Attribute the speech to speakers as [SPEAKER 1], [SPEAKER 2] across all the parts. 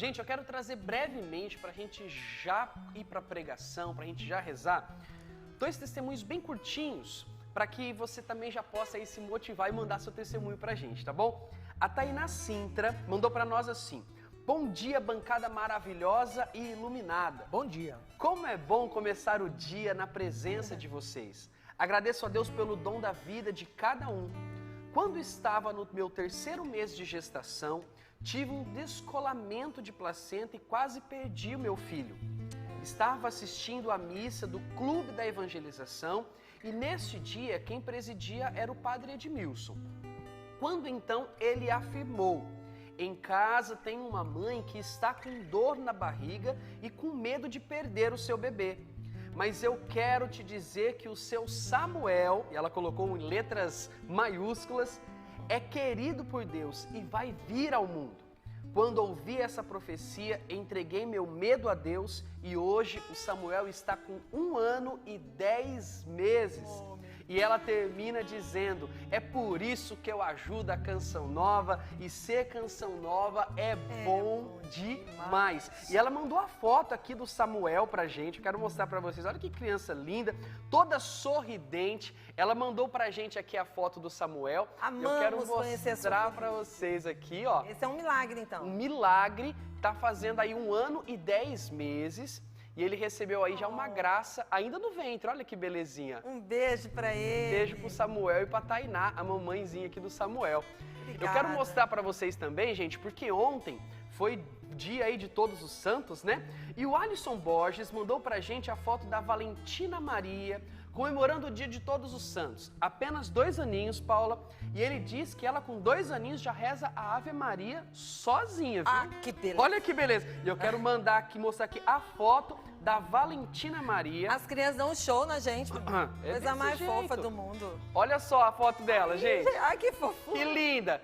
[SPEAKER 1] Gente, eu quero trazer brevemente para a gente já ir para a pregação, para a gente já rezar, 2 testemunhos bem curtinhos, para que você também já possa aí se motivar e mandar seu testemunho para a gente, tá bom? A Tainá Sintra mandou para nós assim: bom dia, bancada maravilhosa e iluminada.
[SPEAKER 2] Bom dia.
[SPEAKER 1] Como é bom começar o dia na presença de vocês. Agradeço a Deus pelo dom da vida de cada um. Quando estava no meu 3º mês de gestação, tive um descolamento de placenta e quase perdi o meu filho. Estava assistindo à missa do Clube da Evangelização e neste dia quem presidia era o padre Edmilson. Quando então ele afirmou: em casa tem uma mãe que está com dor na barriga e com medo de perder o seu bebê. Mas eu quero te dizer que o seu Samuel, e ela colocou em letras maiúsculas, é querido por Deus e vai vir ao mundo. Quando ouvi essa profecia, entreguei meu medo a Deus e hoje o Samuel está com 1 ano e 10 meses. E ela termina dizendo: é por isso que eu ajudo a Canção Nova e ser Canção Nova é bom demais. E ela mandou a foto aqui do Samuel pra gente, eu quero mostrar pra vocês. Olha que criança linda, toda sorridente. Ela mandou pra gente aqui a foto do Samuel.
[SPEAKER 3] Amamos
[SPEAKER 1] eu quero
[SPEAKER 3] conhecer a
[SPEAKER 1] mostrar
[SPEAKER 3] sua
[SPEAKER 1] pra vocês aqui, ó.
[SPEAKER 3] Esse é um milagre, então.
[SPEAKER 1] Um milagre, tá fazendo aí 1 ano e 10 meses. E ele recebeu aí já uma graça, ainda no ventre, olha que belezinha.
[SPEAKER 3] Um beijo pra ele.
[SPEAKER 1] Beijo pro Samuel e pra Tainá, a mamãezinha aqui do Samuel.
[SPEAKER 3] Obrigada.
[SPEAKER 1] Eu quero mostrar pra vocês também, gente, porque ontem foi dia aí de Todos os Santos, né? E o Alisson Borges mandou pra gente a foto da Valentina Maria, comemorando o dia de Todos os Santos. Apenas 2 aninhos, Paula, e ele diz que ela com 2 aninhos já reza a Ave Maria sozinha, viu?
[SPEAKER 3] Ah, que beleza.
[SPEAKER 1] Olha que beleza. E eu quero mandar aqui, mostrar aqui a foto da Valentina Maria.
[SPEAKER 3] As crianças dão um show na gente.
[SPEAKER 1] É
[SPEAKER 3] Coisa
[SPEAKER 1] desse
[SPEAKER 3] mais
[SPEAKER 1] jeito.
[SPEAKER 3] fofa do mundo.
[SPEAKER 1] Olha só a foto dela, gente.
[SPEAKER 3] Ai, que fofura.
[SPEAKER 1] Que linda.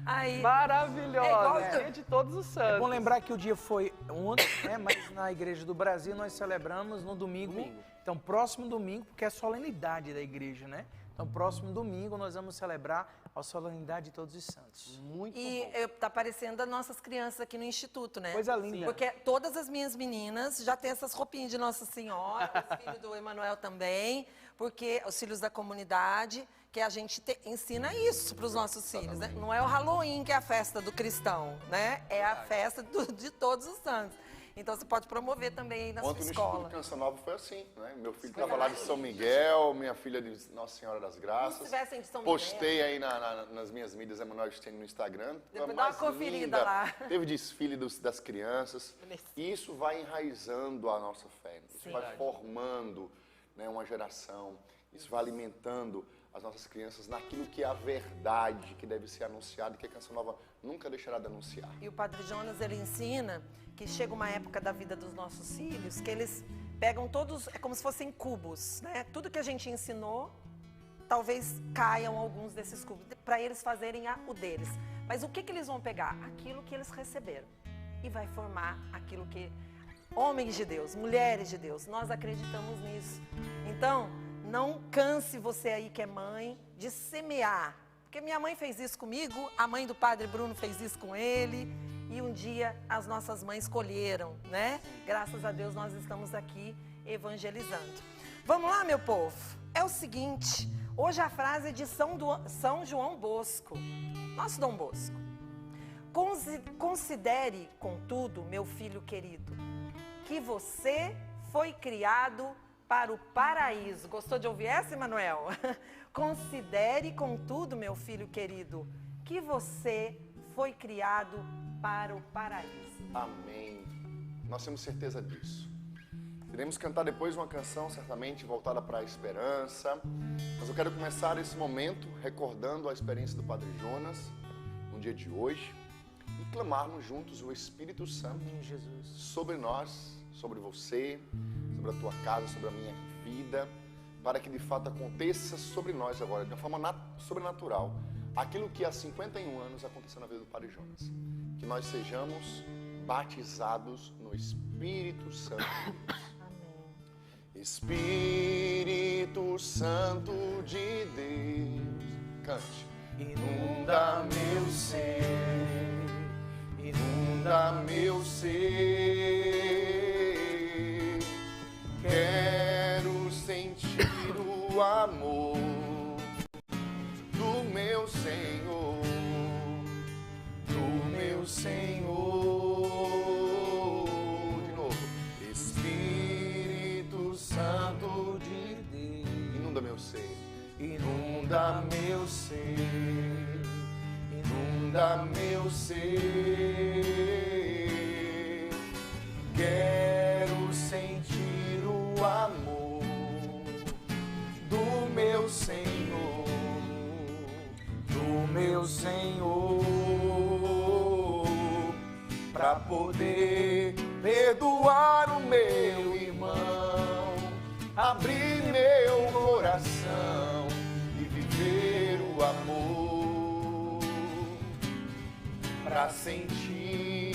[SPEAKER 3] Aí,
[SPEAKER 1] Maravilhosa.
[SPEAKER 3] É igual-
[SPEAKER 1] Dia de Todos os Santos.
[SPEAKER 2] É bom lembrar que o dia foi ontem, né? Mas na Igreja do Brasil nós celebramos no domingo. Então, próximo domingo, porque é a solenidade da igreja, né? Então, próximo domingo nós vamos celebrar a solenidade de Todos os Santos.
[SPEAKER 1] Muito
[SPEAKER 3] E
[SPEAKER 1] bom.
[SPEAKER 3] tá parecendo as nossas crianças aqui no Instituto, né?
[SPEAKER 2] Coisa linda.
[SPEAKER 3] Porque todas as minhas meninas já têm essas roupinhas de Nossa Senhora, os filhos do Emanuel também, porque os filhos da comunidade, que a gente ensina isso para os nossos filhos, né? Não é o Halloween que é a festa do cristão, né? É a festa de Todos os Santos. Então você pode promover também aí na
[SPEAKER 4] Ontem
[SPEAKER 3] sua
[SPEAKER 4] no
[SPEAKER 3] escola.
[SPEAKER 4] Instituto Canção Nova foi assim, né? Meu filho estava lá de São Miguel, minha filha de Nossa Senhora das Graças.
[SPEAKER 3] Se tivessem de São Miguel.
[SPEAKER 4] Postei aí nas minhas mídias Emanuel Stein no Instagram.
[SPEAKER 3] Depois
[SPEAKER 4] A
[SPEAKER 3] dá uma
[SPEAKER 4] mais
[SPEAKER 3] conferida
[SPEAKER 4] linda.
[SPEAKER 3] lá.
[SPEAKER 4] Teve desfile das crianças. E isso vai enraizando a nossa fé. Isso
[SPEAKER 3] Sim.
[SPEAKER 4] vai formando, né, uma geração. Isso vai alimentando as nossas crianças naquilo que é a verdade que deve ser anunciada e que a Canção Nova nunca deixará de anunciar.
[SPEAKER 3] E o Padre Jonas, ele ensina que chega uma época da vida dos nossos filhos que eles pegam todos, é como se fossem cubos, né? Tudo que a gente ensinou, talvez caiam alguns desses cubos, para eles fazerem o deles. Mas o que eles vão pegar? Aquilo que eles receberam. E vai formar aquilo que... Homens de Deus, mulheres de Deus, nós acreditamos nisso. Então, não canse você aí que é mãe de semear. Porque minha mãe fez isso comigo, a mãe do Padre Bruno fez isso com ele. E um dia as nossas mães colheram, né? Graças a Deus nós estamos aqui evangelizando. Vamos lá, meu povo? É o seguinte, hoje a frase é de São João Bosco, nosso Dom Bosco. Considere, contudo, meu filho querido, que você foi criado para o paraíso. Gostou de ouvir essa, Emanuel? Considere, contudo, meu filho querido, que você foi criado para o paraíso.
[SPEAKER 4] Amém. Nós temos certeza disso. Iremos cantar depois uma canção, certamente, voltada para a esperança. Mas eu quero começar esse momento recordando a experiência do Padre Jonas, no dia de hoje, e clamarmos juntos o Espírito Santo sobre nós, sobre você, sobre a tua casa, sobre a minha vida, para que de fato aconteça sobre nós agora, de uma forma sobrenatural, aquilo que há 51 anos aconteceu na vida do Padre Jonas. Que nós sejamos batizados no Espírito Santo de Deus. Amém. Espírito Santo de Deus, cante.
[SPEAKER 2] Inunda meu ser,
[SPEAKER 4] inunda meu ser. Quero sentir o amor do meu Senhor, do meu Senhor. De novo. Espírito Santo de Deus, inunda meu ser, inunda meu ser, inunda meu ser. Quero sentir o amor do meu Senhor, do meu Senhor, para poder perdoar o meu irmão, abrir meu coração e viver o amor, para sentir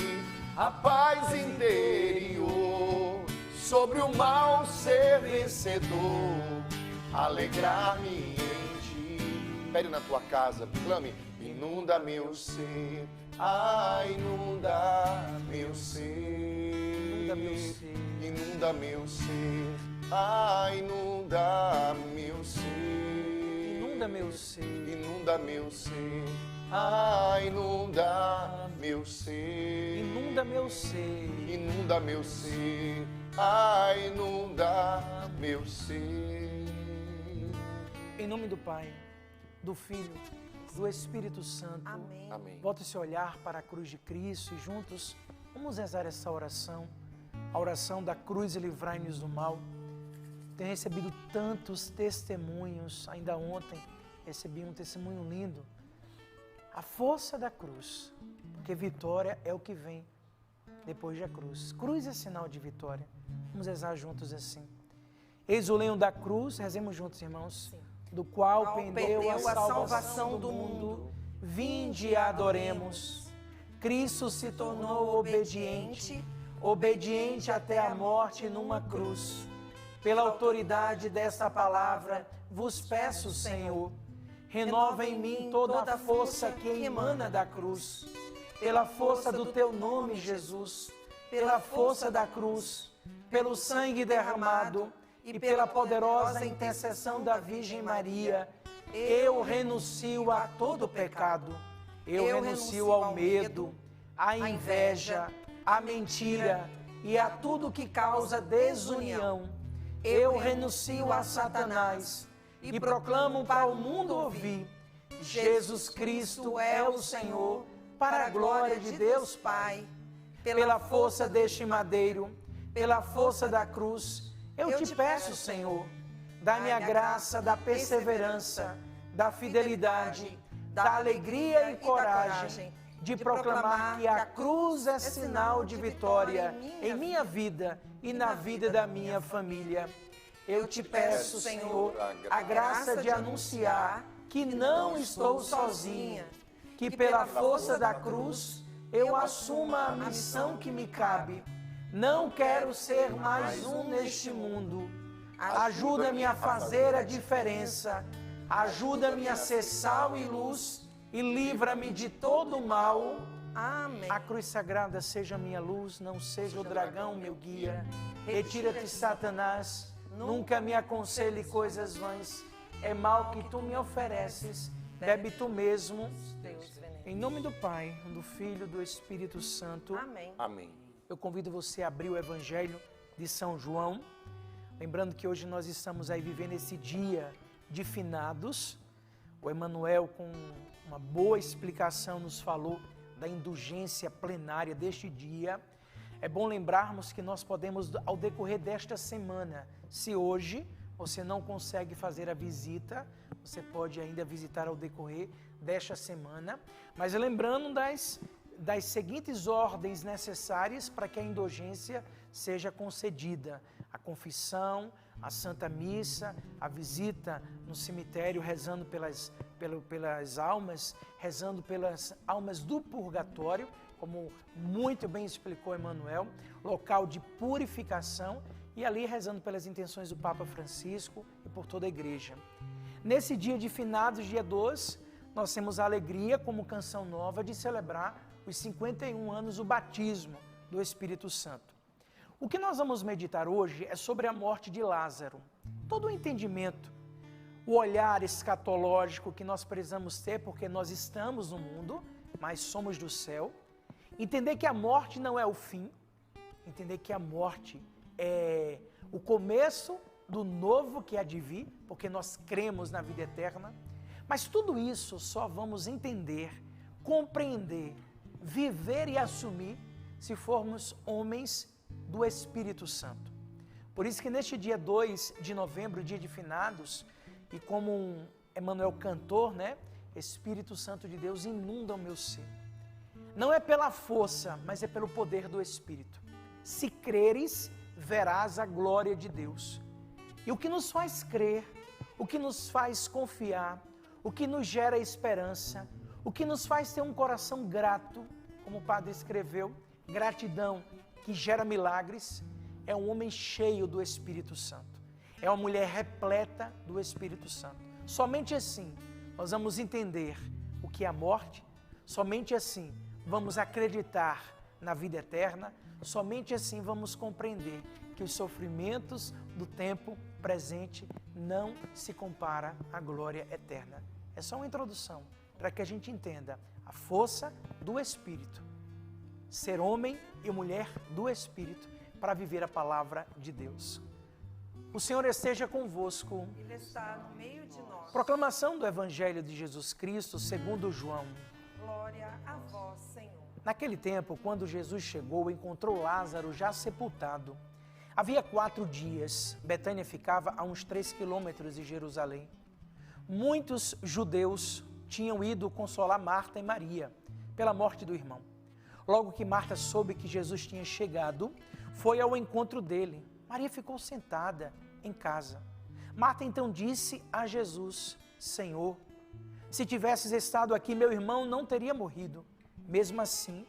[SPEAKER 4] a paz interior, sobre o mal ser vencedor, alegrar-me em ti. Pede na tua casa, clame, inunda meu ser, inunda meu ser,
[SPEAKER 2] Inunda meu ser,
[SPEAKER 4] inunda meu ser, inunda meu ser,
[SPEAKER 2] inunda meu ser,
[SPEAKER 4] inunda meu ser, inunda meu ser,
[SPEAKER 2] inunda meu ser,
[SPEAKER 4] inunda meu ser, inunda meu ser.
[SPEAKER 2] Em nome do Pai, do Filho, do Espírito Santo.
[SPEAKER 3] Amém.
[SPEAKER 4] Amém.
[SPEAKER 2] Volta esse olhar para a cruz de Cristo e juntos vamos rezar essa oração. A oração da cruz e livrai-nos do mal. Tenho recebido tantos testemunhos. Ainda ontem recebi um testemunho lindo. A força da cruz, porque vitória é o que vem depois da cruz. Cruz é sinal de vitória. Vamos rezar juntos assim. Eis o lenho da cruz, rezemos juntos, irmãos.
[SPEAKER 3] Sim.
[SPEAKER 2] Do qual pendeu a salvação do mundo. Vinde e adoremos. Cristo se tornou obediente, obediente até a morte numa cruz. Pela autoridade desta palavra, vos peço, Senhor, renova em mim toda a força que emana da cruz. Pela força do teu nome, Jesus, pela força da cruz, pelo sangue derramado e pela poderosa intercessão da Virgem Maria, eu renuncio a todo pecado. Eu renuncio ao medo, à inveja, à mentira e a tudo que causa desunião. Eu renuncio a Satanás e proclamo para o mundo ouvir: Jesus Cristo é o Senhor, para a glória de Deus Pai. Pela força deste madeiro, pela força da cruz, eu te peço, Senhor, dá-me a graça da perseverança, da fidelidade, da alegria e coragem de proclamar que a cruz é sinal de vitória em minha vida e na vida da minha família. Eu te peço, Senhor, a graça de anunciar que não estou sozinha, que pela força da cruz eu assuma a missão que me cabe. Não quero ser mais um neste mundo. Ajuda-me a fazer a diferença. Ajuda-me a ser sal e luz e livra-me de todo o mal.
[SPEAKER 3] Amém.
[SPEAKER 2] A cruz sagrada seja minha luz, não seja o dragão meu guia. Retira-te, Satanás, nunca me aconselhe coisas vãs. É mal que tu me ofereces, bebe tu mesmo.
[SPEAKER 3] Deus, veneno.
[SPEAKER 2] Em nome do Pai, do Filho e do Espírito Santo.
[SPEAKER 3] Amém.
[SPEAKER 4] Amém.
[SPEAKER 2] Eu convido você a abrir o Evangelho de São João. Lembrando que hoje nós estamos aí vivendo esse dia de finados. O Emmanuel, com uma boa explicação, nos falou da indulgência plenária deste dia. É bom lembrarmos que nós podemos, ao decorrer desta semana, se hoje você não consegue fazer a visita, você pode ainda visitar ao decorrer desta semana. Mas lembrando das seguintes ordens necessárias para que a indulgência seja concedida: a confissão, a Santa Missa, a visita no cemitério, rezando pelas almas, rezando pelas almas do purgatório, como muito bem explicou Emmanuel, local de purificação, e ali rezando pelas intenções do Papa Francisco e por toda a Igreja. Nesse dia de finados, dia 2, nós temos a alegria, como canção nova, de celebrar os 51 anos, o batismo do Espírito Santo. O que nós vamos meditar hoje é sobre a morte de Lázaro. Todo o entendimento, o olhar escatológico que nós precisamos ter, porque nós estamos no mundo, mas somos do céu. Entender que a morte não é o fim, entender que a morte é o começo do novo que há de vir, porque nós cremos na vida eterna. Mas tudo isso só vamos entender, compreender, viver e assumir se formos homens do Espírito Santo. Por isso que neste dia 2 de novembro, dia de finados, e como Emmanuel cantor, né? Espírito Santo de Deus inunda o meu ser. Não é pela força, mas é pelo poder do Espírito. Se creres, verás a glória de Deus. E o que nos faz crer, o que nos faz confiar, o que nos gera esperança, o que nos faz ter um coração grato, como o padre escreveu, gratidão que gera milagres, é um homem cheio do Espírito Santo. É uma mulher repleta do Espírito Santo. Somente assim nós vamos entender o que é a morte, somente assim vamos acreditar na vida eterna, somente assim vamos compreender que os sofrimentos do tempo presente não se compara à glória eterna. É só uma introdução para que a gente entenda a força do Espírito, ser homem e mulher do Espírito para viver a palavra de Deus. O Senhor esteja convosco.
[SPEAKER 3] Ele está no meio de nós.
[SPEAKER 2] Proclamação do Evangelho de Jesus Cristo segundo João.
[SPEAKER 3] Glória a vós, Senhor.
[SPEAKER 2] Naquele tempo, quando Jesus chegou, encontrou Lázaro já sepultado. Havia 4 dias. Betânia ficava a uns 3 quilômetros de Jerusalém. Muitos judeus tinham ido consolar Marta e Maria pela morte do irmão. Logo que Marta soube que Jesus tinha chegado, foi ao encontro dele. Maria ficou sentada em casa. Marta então disse a Jesus: Senhor, se tivesses estado aqui, meu irmão não teria morrido. Mesmo assim,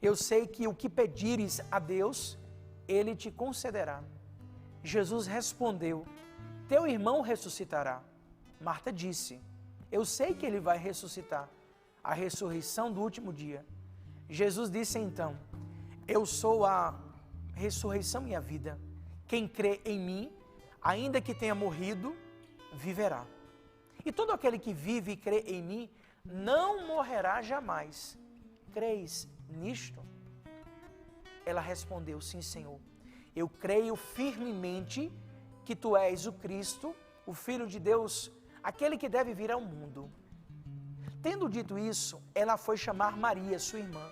[SPEAKER 2] eu sei que o que pedires a Deus, Ele te concederá. Jesus respondeu: Teu irmão ressuscitará. Marta disse: Eu sei que ele vai ressuscitar, a ressurreição do último dia. Jesus disse então: Eu sou a ressurreição e a vida. Quem crê em mim, ainda que tenha morrido, viverá. E todo aquele que vive e crê em mim, não morrerá jamais. Creis nisto? Ela respondeu: Sim, Senhor. Eu creio firmemente que tu és o Cristo, o Filho de Deus, aquele que deve vir ao mundo. Tendo dito isso, ela foi chamar Maria, sua irmã,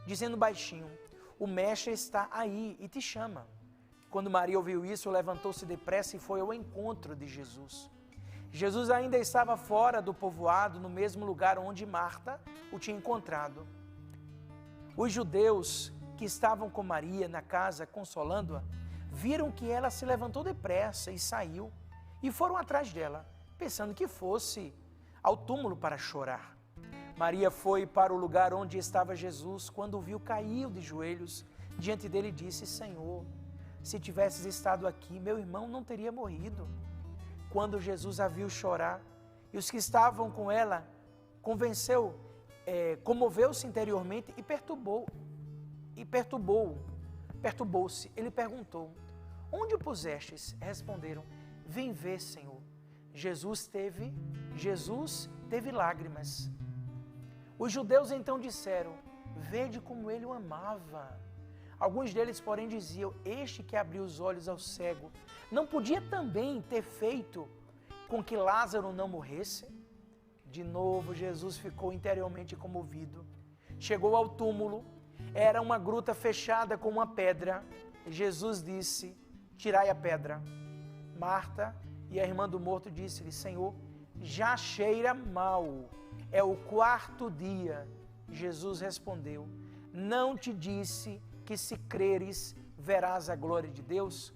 [SPEAKER 2] dizendo baixinho: O mestre está aí e te chama. Quando Maria ouviu isso, levantou-se depressa e foi ao encontro de Jesus. Jesus ainda estava fora do povoado, no mesmo lugar onde Marta o tinha encontrado. Os judeus que estavam com Maria na casa, consolando-a, viram que ela se levantou depressa e saiu, e foram atrás dela, pensando que fosse ao túmulo para chorar. Maria foi para o lugar onde estava Jesus. Quando o viu, caiu de joelhos diante dele e disse: Senhor, se tivesses estado aqui, meu irmão não teria morrido. Quando Jesus a viu chorar, e os que estavam com ela, comoveu-se interiormente e perturbou-se. Ele perguntou: Onde o pusestes? Responderam: Vem ver, Senhor. Jesus teve lágrimas. Os judeus então disseram: Vede como ele o amava. Alguns deles, porém, diziam: Este que abriu os olhos ao cego, não podia também ter feito com que Lázaro não morresse? De novo, Jesus ficou interiormente comovido. Chegou ao túmulo, era uma gruta fechada com uma pedra. Jesus disse: Tirai a pedra. Marta e a irmã do morto disse-lhe: Senhor, já cheira mal, é o 4º dia. Jesus respondeu: Não te disse que se creres, verás a glória de Deus?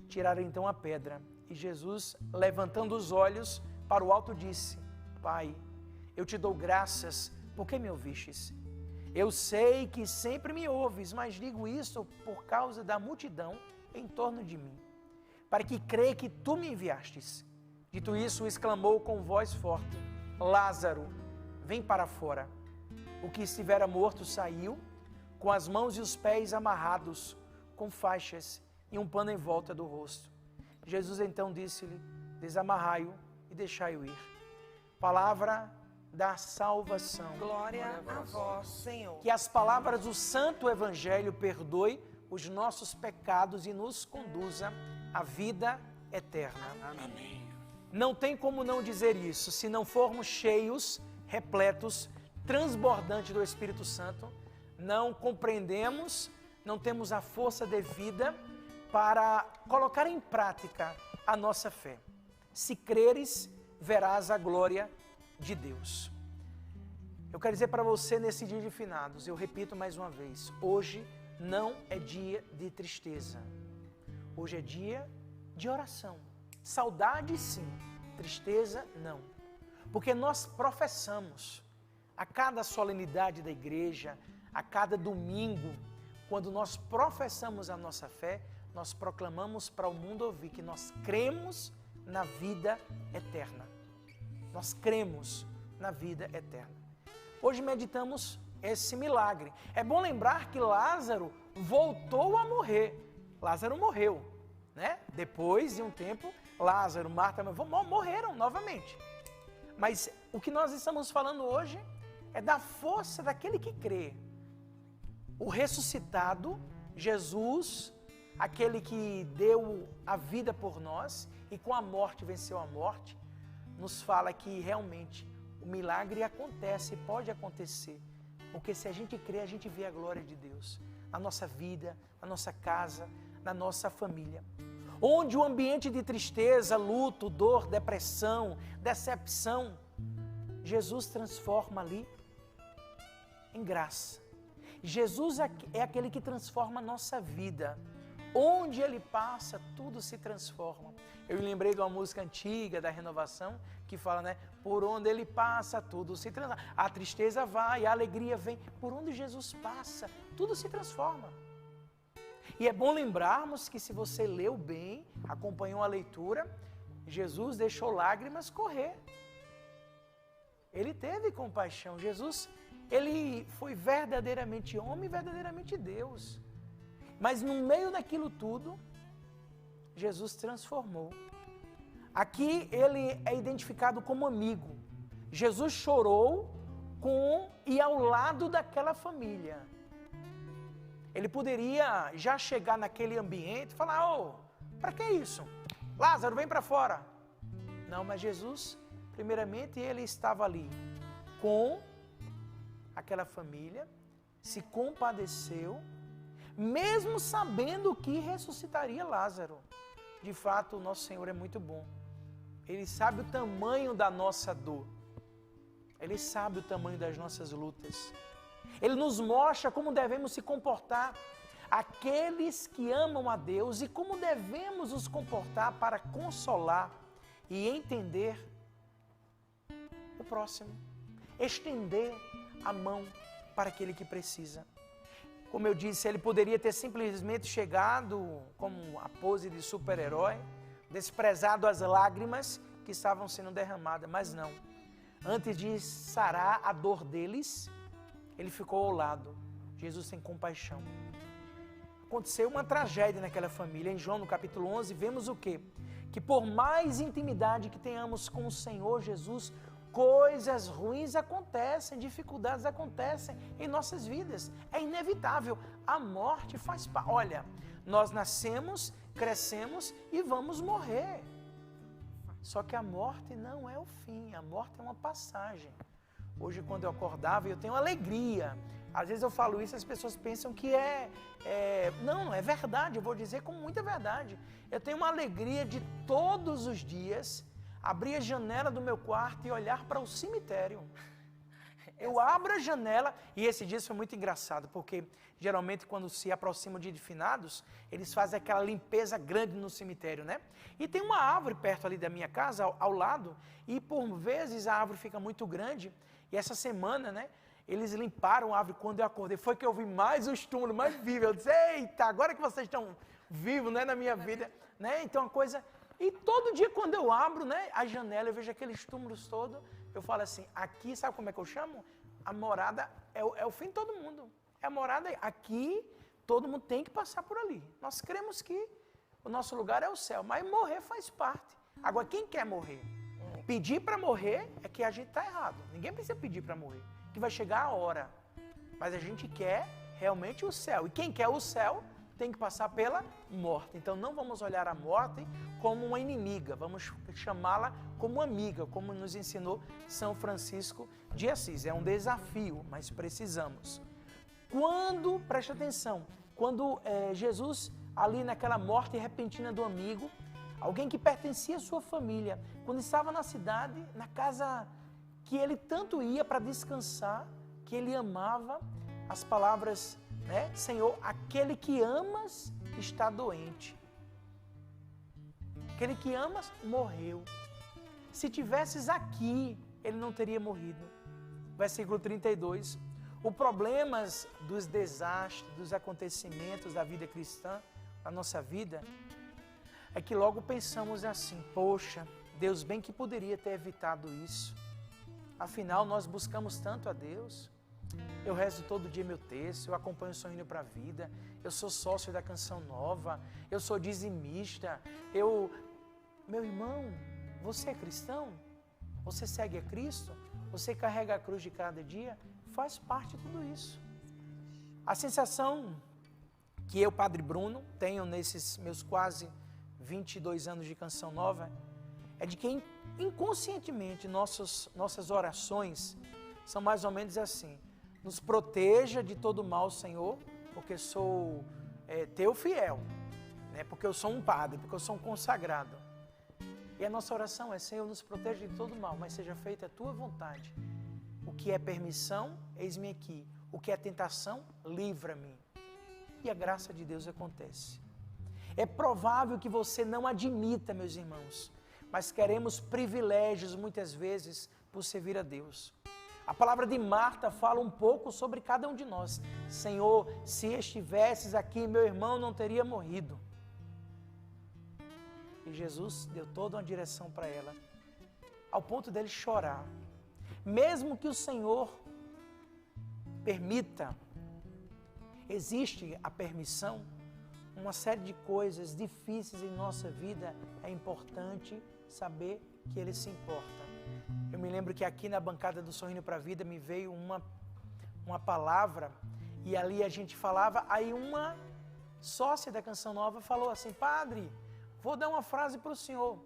[SPEAKER 2] Tiraram então a pedra. E Jesus, levantando os olhos para o alto, disse: Pai, eu te dou graças porque me ouvistes. Eu sei que sempre me ouves, mas digo isso por causa da multidão em torno de mim, para que creia que tu me enviastes. Dito isso, exclamou com voz forte: Lázaro, vem para fora. O que estivera morto saiu, com as mãos e os pés amarrados, com faixas e um pano em volta do rosto. Jesus então disse-lhe: desamarrai-o e deixai-o ir. Palavra da salvação.
[SPEAKER 3] Glória a vós, Senhor.
[SPEAKER 2] Que as palavras do Santo Evangelho perdoe os nossos pecados e nos conduza à vida eterna.
[SPEAKER 1] Amém.
[SPEAKER 2] Não tem como não dizer isso, se não formos cheios, repletos, transbordantes do Espírito Santo, não compreendemos, não temos a força devida para colocar em prática a nossa fé. Se creres, verás a glória de Deus. Eu quero dizer para você nesse dia de finados, eu repito mais uma vez, hoje não é dia de tristeza, hoje é dia de oração. Saudade sim, tristeza não, porque nós professamos a cada solenidade da igreja, a cada domingo, quando nós professamos a nossa fé, nós proclamamos para o mundo ouvir que nós cremos na vida eterna. Nós cremos na vida eterna. Hoje meditamos esse milagre. É bom lembrar que Lázaro voltou a morrer. Lázaro morreu, né? Depois de um tempo, Lázaro, Marta, morreram novamente. Mas o que nós estamos falando hoje é da força daquele que crê. O ressuscitado, Jesus, aquele que deu a vida por nós e com a morte venceu a morte, nos fala que realmente o milagre acontece, pode acontecer, porque se a gente crê, a gente vê a glória de Deus na nossa vida, na nossa casa, na nossa família. Onde o ambiente de tristeza, luto, dor, depressão, decepção, Jesus transforma ali em graça. Jesus é aquele que transforma a nossa vida. Onde Ele passa, tudo se transforma. Eu me lembrei de uma música antiga da Renovação, que fala, né? Por onde Ele passa, tudo se transforma. A tristeza vai, a alegria vem. Por onde Jesus passa, tudo se transforma. E é bom lembrarmos que se você leu bem, acompanhou a leitura, Jesus deixou lágrimas correr. Ele teve compaixão. Jesus, Ele foi verdadeiramente homem e verdadeiramente Deus. Mas no meio daquilo tudo, Jesus transformou. Aqui ele é identificado como amigo. Jesus chorou com e ao lado daquela família. Ele poderia já chegar naquele ambiente e falar: ô, para que isso? Lázaro, vem para fora. Não, mas Jesus, primeiramente, ele estava ali com aquela família, se compadeceu, mesmo sabendo que ressuscitaria Lázaro. De fato, o nosso Senhor é muito bom. Ele sabe o tamanho da nossa dor. Ele sabe o tamanho das nossas lutas. Ele nos mostra como devemos se comportar aqueles que amam a Deus e como devemos nos comportar para consolar e entender o próximo. Estender a mão para aquele que precisa. Como eu disse, ele poderia ter simplesmente chegado como a pose de super-herói, desprezado as lágrimas que estavam sendo derramadas, mas não. Antes de sarar a dor deles, ele ficou ao lado. Jesus tem compaixão. Aconteceu uma tragédia naquela família. Em João, no capítulo 11, vemos o quê? Que por mais intimidade que tenhamos com o Senhor Jesus, coisas ruins acontecem, dificuldades acontecem em nossas vidas. É inevitável. A morte faz parte. Olha, nós nascemos, crescemos e vamos morrer. Só que a morte não é o fim, a morte é uma passagem. Hoje, quando eu acordava, eu tenho alegria. Às vezes eu falo isso e as pessoas pensam que não é verdade, eu vou dizer com muita verdade. Eu tenho uma alegria de todos os dias abrir a janela do meu quarto e olhar para o cemitério. Eu abro a janela, e esse dia foi muito engraçado, porque geralmente quando se aproxima o dia de finados, eles fazem aquela limpeza grande no cemitério, né? E tem uma árvore perto ali da minha casa, ao lado, e por vezes a árvore fica muito grande, e essa semana, né, eles limparam a árvore. Quando eu acordei, foi que eu vi mais os túmulos, mais vivos. Eu disse: eita, agora que vocês estão vivos, né, na minha vida, né? Então a coisa... E todo dia quando eu abro, né, a janela, eu vejo aqueles túmulos todos, eu falo assim: aqui, sabe como é que eu chamo? a morada é o fim de todo mundo. É a morada aqui, todo mundo tem que passar por ali. Nós cremos que o nosso lugar é o céu, mas morrer faz parte. Agora, quem quer morrer? Pedir para morrer é que a gente está errado. Ninguém precisa pedir para morrer, que vai chegar a hora. Mas a gente quer realmente o céu. E quem quer o céu tem que passar pela morte. Então não vamos olhar a morte como uma inimiga, vamos chamá-la como amiga, como nos ensinou São Francisco de Assis. É um desafio, mas precisamos. Quando, preste atenção, quando Jesus, ali naquela morte repentina do amigo, alguém que pertencia à sua família, quando estava na cidade, na casa que ele tanto ia para descansar, que ele amava, as palavras, né? Senhor, aquele que amas está doente. Aquele que amas morreu. Se tivesses aqui, ele não teria morrido. Versículo 32. O problema dos desastres, dos acontecimentos da vida cristã, da nossa vida, é que logo pensamos assim, poxa, Deus bem que poderia ter evitado isso. Afinal, nós buscamos tanto a Deus. Eu rezo todo dia meu texto, eu acompanho o Sorrindo para a Vida, eu sou sócio da Canção Nova, eu sou dizimista, Meu irmão, você é cristão? Você segue a Cristo? Você carrega a cruz de cada dia? Faz parte de tudo isso. A sensação que eu, Padre Bruno, tenho nesses meus quase 22 anos de Canção Nova, é de que inconscientemente nossas orações são mais ou menos assim. Nos proteja de todo mal, Senhor, porque sou teu fiel, né? Porque eu sou um padre, porque eu sou um consagrado. E a nossa oração é, Senhor, nos proteja de todo mal, mas seja feita a tua vontade. O que é permissão, eis-me aqui. O que é tentação, livra-me. E a graça de Deus acontece. É provável que você não admita, meus irmãos, mas queremos privilégios muitas vezes por servir a Deus. A palavra de Marta fala um pouco sobre cada um de nós. Senhor, se estivesses aqui, meu irmão não teria morrido. E Jesus deu toda uma direção para ela, ao ponto dele chorar. Mesmo que o Senhor permita, existe a permissão, uma série de coisas difíceis em nossa vida, é importante saber que Ele se importa. Eu me lembro que aqui na bancada do Sorrindo para a Vida me veio uma palavra e ali a gente falava, aí uma sócia da Canção Nova falou assim, padre, vou dar uma frase para o senhor,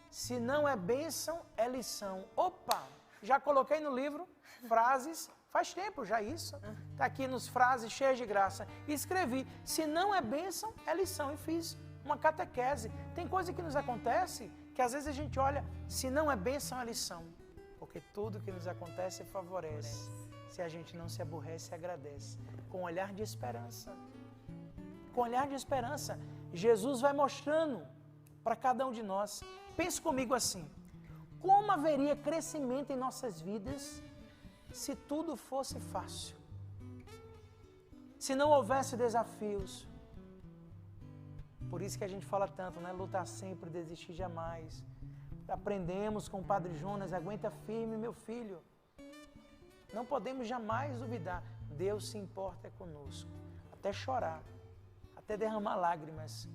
[SPEAKER 2] se não é bênção, é lição. Opa, já coloquei no livro frases, faz tempo já isso, está aqui nos frases cheias de graça, e escrevi, se não é bênção, é lição, e fiz uma catequese. Tem coisa que nos acontece que às vezes a gente olha, se não é bênção, é lição. Porque tudo que nos acontece favorece. Se a gente não se aborrece, agradece. Com um olhar de esperança. Com um olhar de esperança. Jesus vai mostrando para cada um de nós. Pense comigo assim. Como haveria crescimento em nossas vidas se tudo fosse fácil? Se não houvesse desafios. Por isso que a gente fala tanto, né? Lutar sempre, desistir jamais. Aprendemos com o Padre Jonas, aguenta firme, meu filho. Não podemos jamais duvidar. Deus se importa conosco. Até chorar, até derramar lágrimas.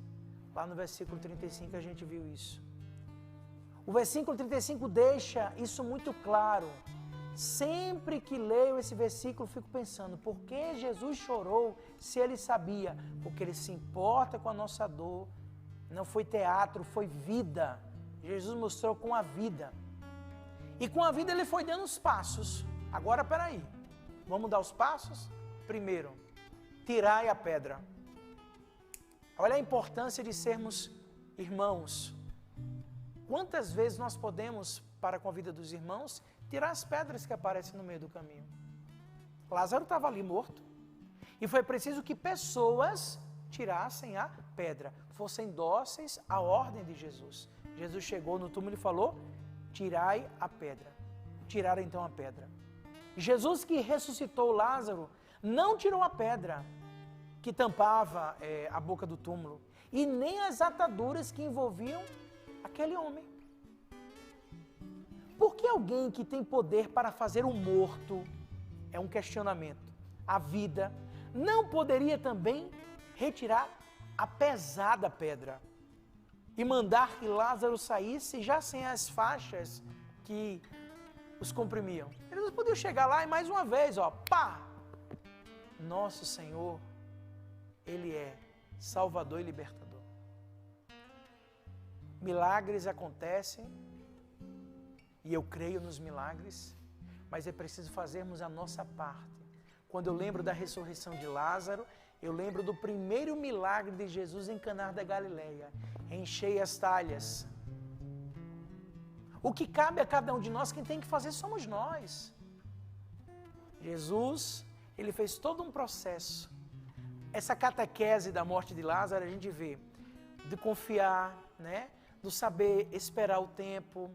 [SPEAKER 2] Lá no versículo 35 a gente viu isso. O versículo 35 deixa isso muito claro. Sempre que leio esse versículo, fico pensando, por que Jesus chorou se ele sabia? Porque ele se importa com a nossa dor. Não foi teatro, foi vida. Jesus mostrou com a vida. E com a vida ele foi dando os passos. Agora, peraí. Vamos dar os passos? Primeiro, tirai a pedra. Olha a importância de sermos irmãos. Quantas vezes nós podemos, para com a vida dos irmãos, tirar as pedras que aparecem no meio do caminho? Lázaro estava ali morto. E foi preciso que pessoas tirassem a pedra, fossem dóceis à ordem de Jesus. Jesus chegou no túmulo e falou, tirai a pedra. Tiraram então a pedra. Jesus que ressuscitou Lázaro, não tirou a pedra que tampava a boca do túmulo, e nem as ataduras que envolviam aquele homem. Por que alguém que tem poder para fazer o morto é um questionamento. A vida não poderia também retirar a pesada pedra e mandar que Lázaro saísse já sem as faixas que os comprimiam. Eles podiam chegar lá e mais uma vez, ó, pá! Nosso Senhor, Ele é Salvador e Libertador. Milagres acontecem, e eu creio nos milagres, mas é preciso fazermos a nossa parte. Quando eu lembro da ressurreição de Lázaro, eu lembro do primeiro milagre de Jesus em Caná da Galileia. Enchei as talhas. O que cabe a cada um de nós, quem tem que fazer somos nós. Jesus, Ele fez todo um processo. Essa catequese da morte de Lázaro, a gente vê de confiar, né? Do saber esperar o tempo,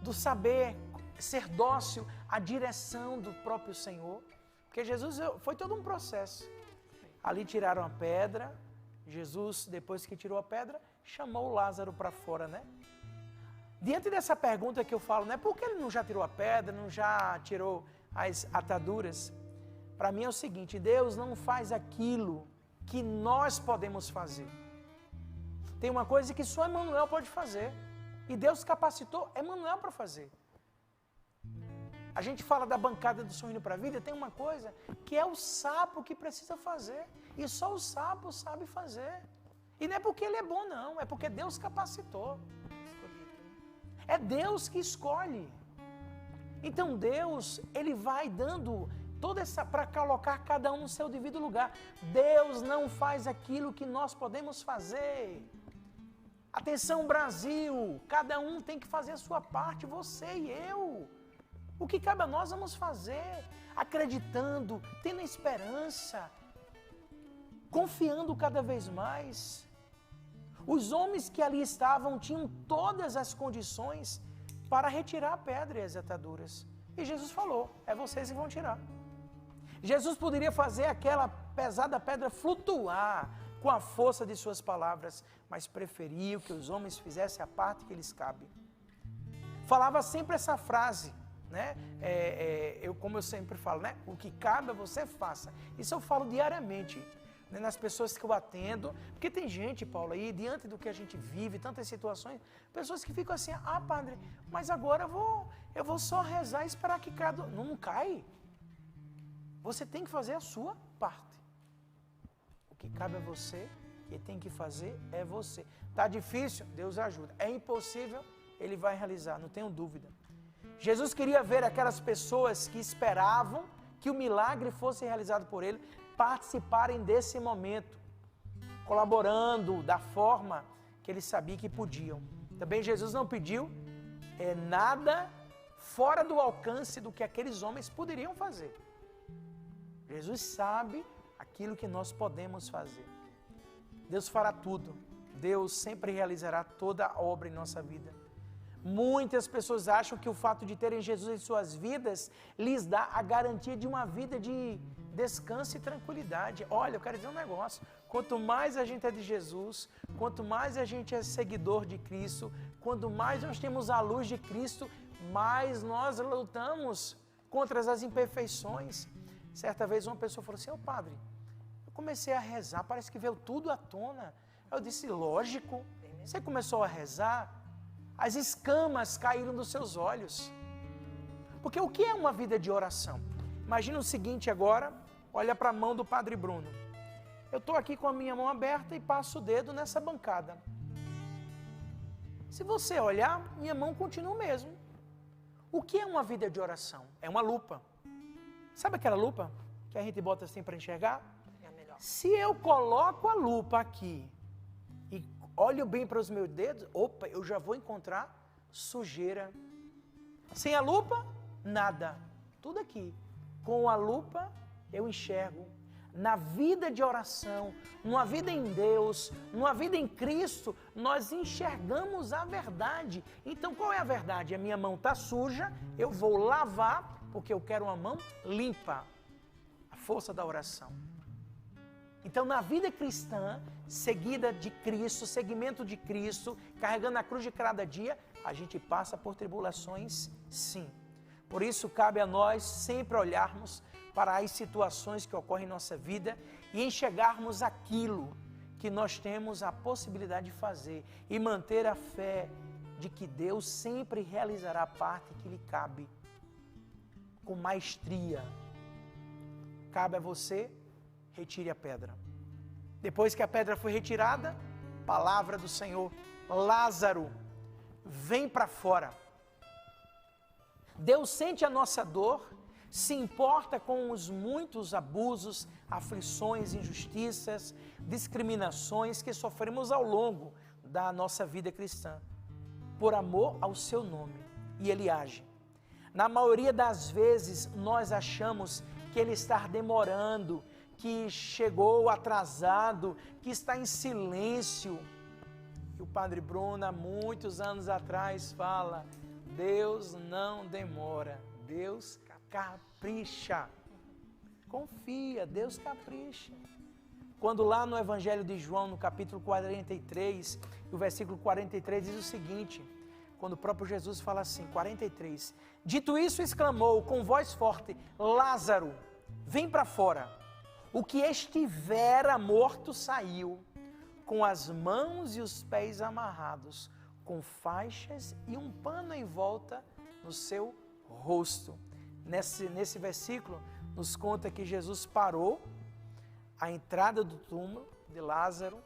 [SPEAKER 2] do saber ser dócil à direção do próprio Senhor. Porque Jesus foi todo um processo. Ali tiraram a pedra, Jesus, depois que tirou a pedra, chamou Lázaro para fora, né? Diante dessa pergunta que eu falo, né? Por que ele não já tirou a pedra, não já tirou as ataduras? Para mim é o seguinte, Deus não faz aquilo que nós podemos fazer. Tem uma coisa que só Emmanuel pode fazer. E Deus capacitou Emmanuel para fazer. A gente fala da bancada do Sorrindo para a Vida, tem uma coisa que é o sapo que precisa fazer. E só o sapo sabe fazer. E não é porque ele é bom, não. É porque Deus capacitou. É Deus que escolhe. Então Deus, Ele vai dando toda essa, para colocar cada um no seu devido lugar. Deus não faz aquilo que nós podemos fazer. Atenção, Brasil, cada um tem que fazer a sua parte, você e eu. O que cabe a nós vamos fazer, acreditando, tendo esperança, confiando cada vez mais. Os homens que ali estavam tinham todas as condições para retirar a pedra e as ataduras. E Jesus falou, é vocês que vão tirar. Jesus poderia fazer aquela pesada pedra flutuar com a força de suas palavras, mas preferiu que os homens fizessem a parte que lhes cabe. Falava sempre essa frase, né? Como eu sempre falo, né? O que cabe a você, faça. Isso eu falo diariamente, né? Nas pessoas que eu atendo, porque tem gente, Paulo, aí, diante do que a gente vive, tantas situações, pessoas que ficam assim, padre, mas agora eu vou só rezar e esperar que cada... Não cai. Você tem que fazer a sua parte. O que cabe a você, quem tem que fazer é você. Tá difícil? Deus ajuda. É impossível? Ele vai realizar, não tenho dúvida. Jesus queria ver aquelas pessoas que esperavam que o milagre fosse realizado por ele, participarem desse momento, colaborando da forma que ele sabia que podiam. Também Jesus não pediu nada fora do alcance do que aqueles homens poderiam fazer. Jesus sabe aquilo que nós podemos fazer. Deus fará tudo. Deus sempre realizará toda a obra em nossa vida. Muitas pessoas acham que o fato de terem Jesus em suas vidas lhes dá a garantia de uma vida de descanso e tranquilidade. Olha, eu quero dizer um negócio. Quanto mais a gente é de Jesus, quanto mais a gente é seguidor de Cristo, quanto mais nós temos a luz de Cristo, mais nós lutamos contra as imperfeições. Certa vez uma pessoa falou assim, padre, eu comecei a rezar, parece que veio tudo à tona. Eu disse, lógico, você começou a rezar, as escamas caíram dos seus olhos. Porque o que é uma vida de oração? Imagina o seguinte agora, olha para a mão do Padre Bruno. Eu estou aqui com a minha mão aberta e passo o dedo nessa bancada. Se você olhar, minha mão continua o mesmo. O que é uma vida de oração? É uma lupa. Sabe aquela lupa que a gente bota assim para enxergar?
[SPEAKER 3] É a melhor.
[SPEAKER 2] Se eu coloco a lupa aqui e olho bem para os meus dedos, opa, eu já vou encontrar sujeira. Sem a lupa, nada. Tudo aqui. Com a lupa, eu enxergo. Na vida de oração, numa vida em Deus, numa vida em Cristo, nós enxergamos a verdade. Então, qual é a verdade? A minha mão está suja, eu vou lavar, porque eu quero uma mão limpa. A força da oração. Então, na vida cristã, seguida de Cristo, seguimento de Cristo, carregando a cruz de cada dia, a gente passa por tribulações, sim. Por isso, cabe a nós sempre olharmos para as situações que ocorrem em nossa vida e enxergarmos aquilo que nós temos a possibilidade de fazer e manter a fé de que Deus sempre realizará a parte que lhe cabe, com maestria. Cabe a você, retire a pedra. Depois que a pedra foi retirada, palavra do Senhor, Lázaro, vem para fora. Deus sente a nossa dor, se importa com os muitos abusos, aflições, injustiças, discriminações que sofremos ao longo da nossa vida cristã, por amor ao seu nome, e Ele age. Na maioria das vezes, nós achamos que Ele está demorando, que chegou atrasado, que está em silêncio. E o Padre Bruno, há muitos anos atrás, fala: Deus não demora, Deus capricha. Confia, Deus capricha. Quando lá no Evangelho de João, no capítulo 43, o versículo 43 diz o seguinte, quando o próprio Jesus fala assim, 43, dito isso, exclamou com voz forte, Lázaro, vem para fora. O que estivera morto saiu, com as mãos e os pés amarrados, com faixas e um pano em volta no seu rosto. Nesse versículo, nos conta que Jesus parou à entrada do túmulo de Lázaro,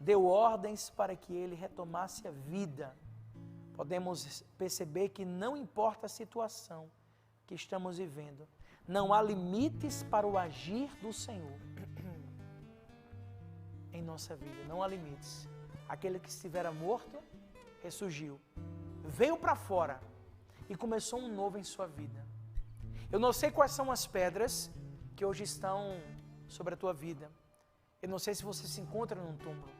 [SPEAKER 2] deu ordens para que ele retomasse a vida. Podemos perceber que não importa a situação que estamos vivendo, não há limites para o agir do Senhor em nossa vida, não há limites. Aquele que estivera morto, ressurgiu, veio para fora e começou um novo em sua vida. Eu não sei quais são as pedras que hoje estão sobre a tua vida. Eu não sei se você se encontra num túmulo,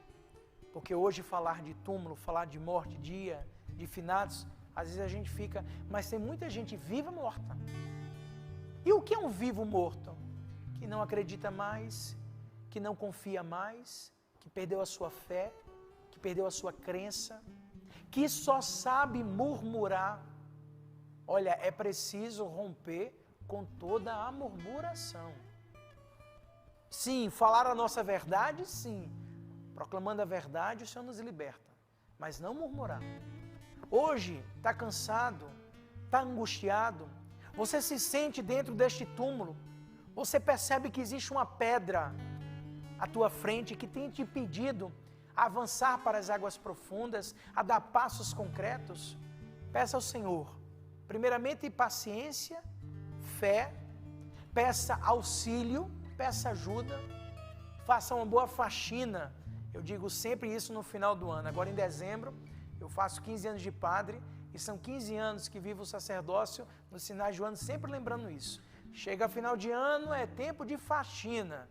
[SPEAKER 2] porque hoje falar de túmulo, falar de morte, dia de finados, às vezes a gente fica, mas tem muita gente viva morta. E o que é um vivo morto? Que não acredita mais, que não confia mais, que perdeu a sua fé, que perdeu a sua crença, que só sabe murmurar. Olha, é preciso romper com toda a murmuração. Sim, falar a nossa verdade, sim. Proclamando a verdade, o Senhor nos liberta. Mas não murmurar. Hoje, está cansado, está angustiado, você se sente dentro deste túmulo, você percebe que existe uma pedra à tua frente que tem te impedido a avançar para as águas profundas, a dar passos concretos. Peça ao Senhor, primeiramente paciência, fé, peça auxílio, peça ajuda, faça uma boa faxina. Eu digo sempre isso no final do ano. Agora em dezembro, eu faço 15 anos de padre e são 15 anos que vivo o sacerdócio nos sinais de ano, sempre lembrando isso. Chega final de ano, é tempo de faxina,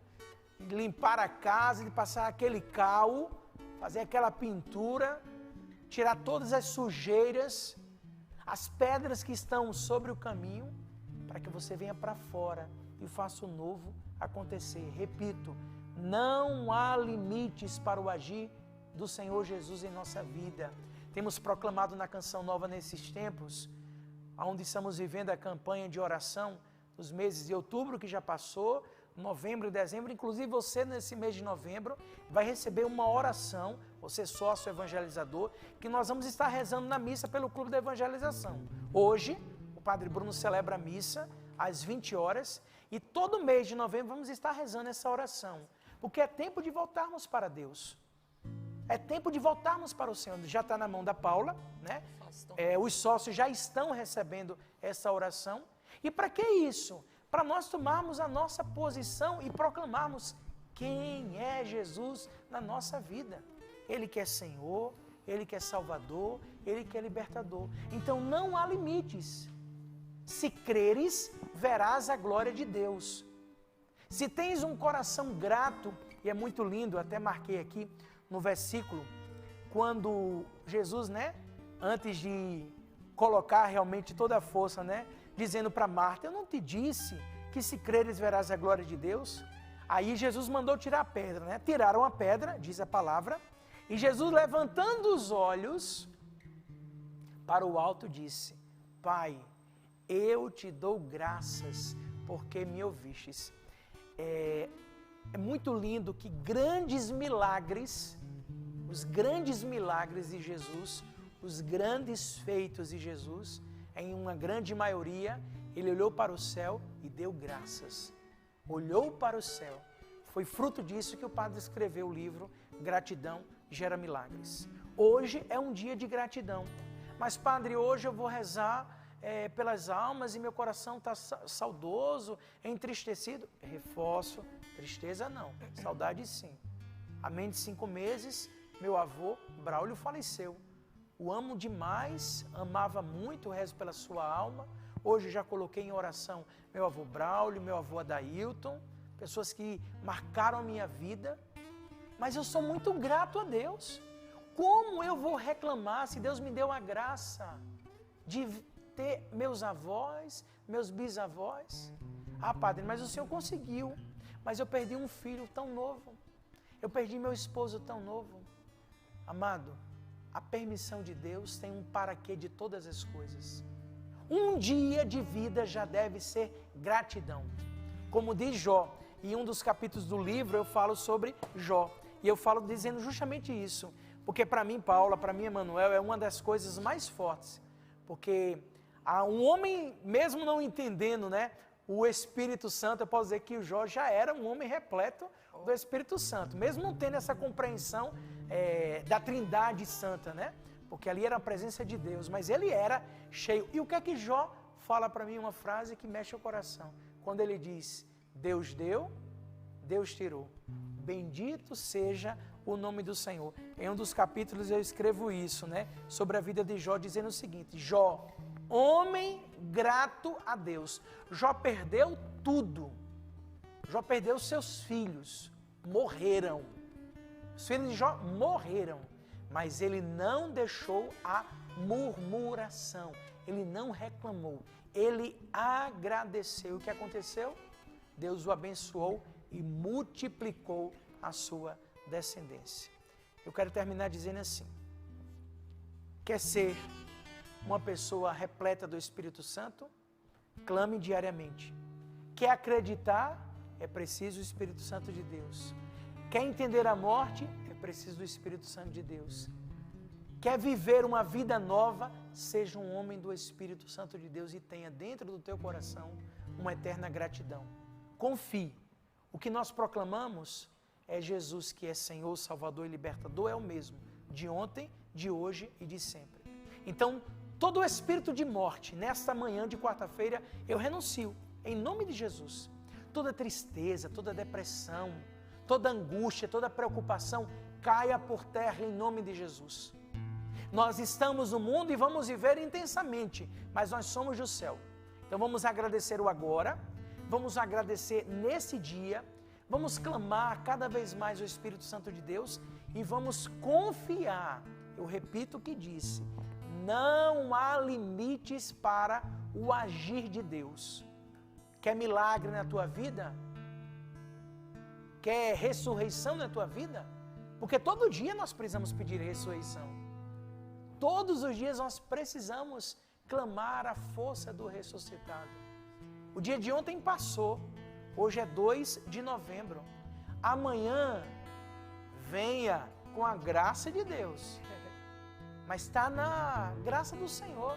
[SPEAKER 2] de limpar a casa, de passar aquele cal, fazer aquela pintura, tirar todas as sujeiras, as pedras que estão sobre o caminho, para que você venha para fora e faça o novo acontecer. Repito, não há limites para o agir do Senhor Jesus em nossa vida. Temos proclamado na Canção Nova nesses tempos, onde estamos vivendo a campanha de oração, nos meses de outubro que já passou, novembro e dezembro, inclusive você nesse mês de novembro vai receber uma oração, você sócio evangelizador, que nós vamos estar rezando na missa pelo Clube da Evangelização. Hoje, o Padre Bruno celebra a missa às 20 horas e todo mês de novembro vamos estar rezando essa oração, porque é tempo de voltarmos para Deus. É tempo de voltarmos para o Senhor. Já está na mão da Paula, né? Os sócios já estão recebendo essa oração. E para que isso? Para nós tomarmos a nossa posição e proclamarmos quem é Jesus na nossa vida. Ele que é Senhor, Ele que é Salvador, Ele que é Libertador. Então não há limites. Se creres, verás a glória de Deus. Se tens um coração grato, e é muito lindo, até marquei aqui no versículo, quando Jesus, antes de colocar realmente toda a força, dizendo para Marta, eu não te disse que se creres verás a glória de Deus? Aí Jesus mandou tirar a pedra, Tiraram a pedra, diz a palavra, e Jesus levantando os olhos para o alto disse, Pai, eu te dou graças porque me ouvistes. É muito lindo que grandes milagres, os grandes milagres de Jesus, os grandes feitos de Jesus, em uma grande maioria, ele olhou para o céu e deu graças. Olhou para o céu. Foi fruto disso que o padre escreveu o livro Gratidão Gera Milagres. Hoje é um dia de gratidão. Mas, padre, hoje eu vou rezar pelas almas e meu coração está saudoso, entristecido. Reforço, tristeza não, saudade sim. Há menos de 5 meses, meu avô Braulio faleceu. O amo demais, amava muito, rezo pela sua alma. Hoje já coloquei em oração meu avô Braulio, meu avô Adailton, pessoas que marcaram a minha vida. Mas eu sou muito grato a Deus. Como eu vou reclamar se Deus me deu a graça de ter meus avós, meus bisavós? Ah, padre, mas o senhor conseguiu. Mas eu perdi um filho tão novo. Eu perdi meu esposo tão novo. Amado, a permissão de Deus tem um paraquê de todas as coisas. Um dia de vida já deve ser gratidão. Como diz Jó, em um dos capítulos do livro eu falo sobre Jó. E eu falo dizendo justamente isso. Porque para mim, Paula, para mim, Emanuel, é uma das coisas mais fortes. Porque um homem, mesmo não entendendo, né, o Espírito Santo, eu posso dizer que o Jó já era um homem repleto do Espírito Santo. Mesmo não tendo essa compreensão da Trindade Santa, né? Porque ali era a presença de Deus, mas ele era cheio. E o que é que Jó fala para mim? Uma frase que mexe o coração. Quando ele diz, Deus deu, Deus tirou. Bendito seja o nome do Senhor. Em um dos capítulos eu escrevo isso, né? Sobre a vida de Jó, dizendo o seguinte, Jó, homem grato a Deus. Jó perdeu tudo. Jó perdeu seus filhos. Morreram. Os filhos de Jó morreram. Mas ele não deixou a murmuração. Ele não reclamou. Ele agradeceu. O que aconteceu? Deus o abençoou e multiplicou a sua descendência. Eu quero terminar dizendo assim. Quer ser uma pessoa repleta do Espírito Santo? Clame diariamente. Quer acreditar? É preciso o Espírito Santo de Deus. Quer entender a morte? É preciso do Espírito Santo de Deus. Quer viver uma vida nova? Seja um homem do Espírito Santo de Deus e tenha dentro do teu coração uma eterna gratidão. Confie. O que nós proclamamos é Jesus que é Senhor, Salvador e Libertador, é o mesmo, de ontem, de hoje e de sempre. Então, todo o espírito de morte, nesta manhã de quarta-feira, eu renuncio, em nome de Jesus. Toda tristeza, toda depressão, toda angústia, toda preocupação, caia por terra em nome de Jesus. Nós estamos no mundo e vamos viver intensamente, mas nós somos do céu. Então vamos agradecer o agora, vamos agradecer nesse dia, vamos clamar cada vez mais o Espírito Santo de Deus e vamos confiar. Eu repito o que disse, não há limites para o agir de Deus. Quer milagre na tua vida? Quer ressurreição na tua vida? Porque todo dia nós precisamos pedir ressurreição. Todos os dias nós precisamos clamar a força do ressuscitado. O dia de ontem passou, hoje é 2 de novembro. Amanhã, venha com a graça de Deus. Mas está na graça do Senhor,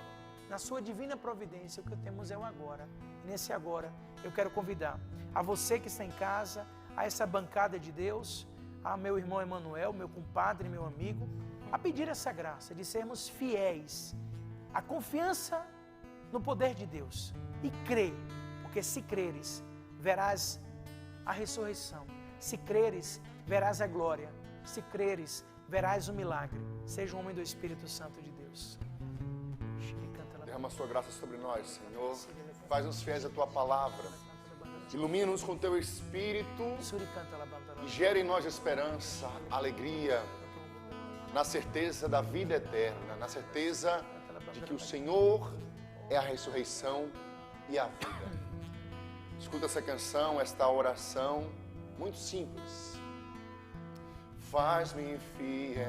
[SPEAKER 2] na sua divina providência. O que temos é o agora. E nesse agora, eu quero convidar a você que está em casa, a essa bancada de Deus, a meu irmão Emanuel, meu compadre, meu amigo, a pedir essa graça de sermos fiéis, a confiança no poder de Deus e crer, porque se creres, verás a ressurreição, se creres, verás a glória, se creres, verás o milagre. Seja um homem do Espírito Santo de Deus.
[SPEAKER 4] Derrama a sua graça sobre nós, Senhor. Faz-nos fiéis à tua palavra. Ilumina-nos com teu Espírito e gera em nós esperança, alegria, na certeza da vida eterna, na certeza de que o Senhor é a ressurreição e a vida. Escuta essa canção, esta oração, muito simples. Faz-me fiel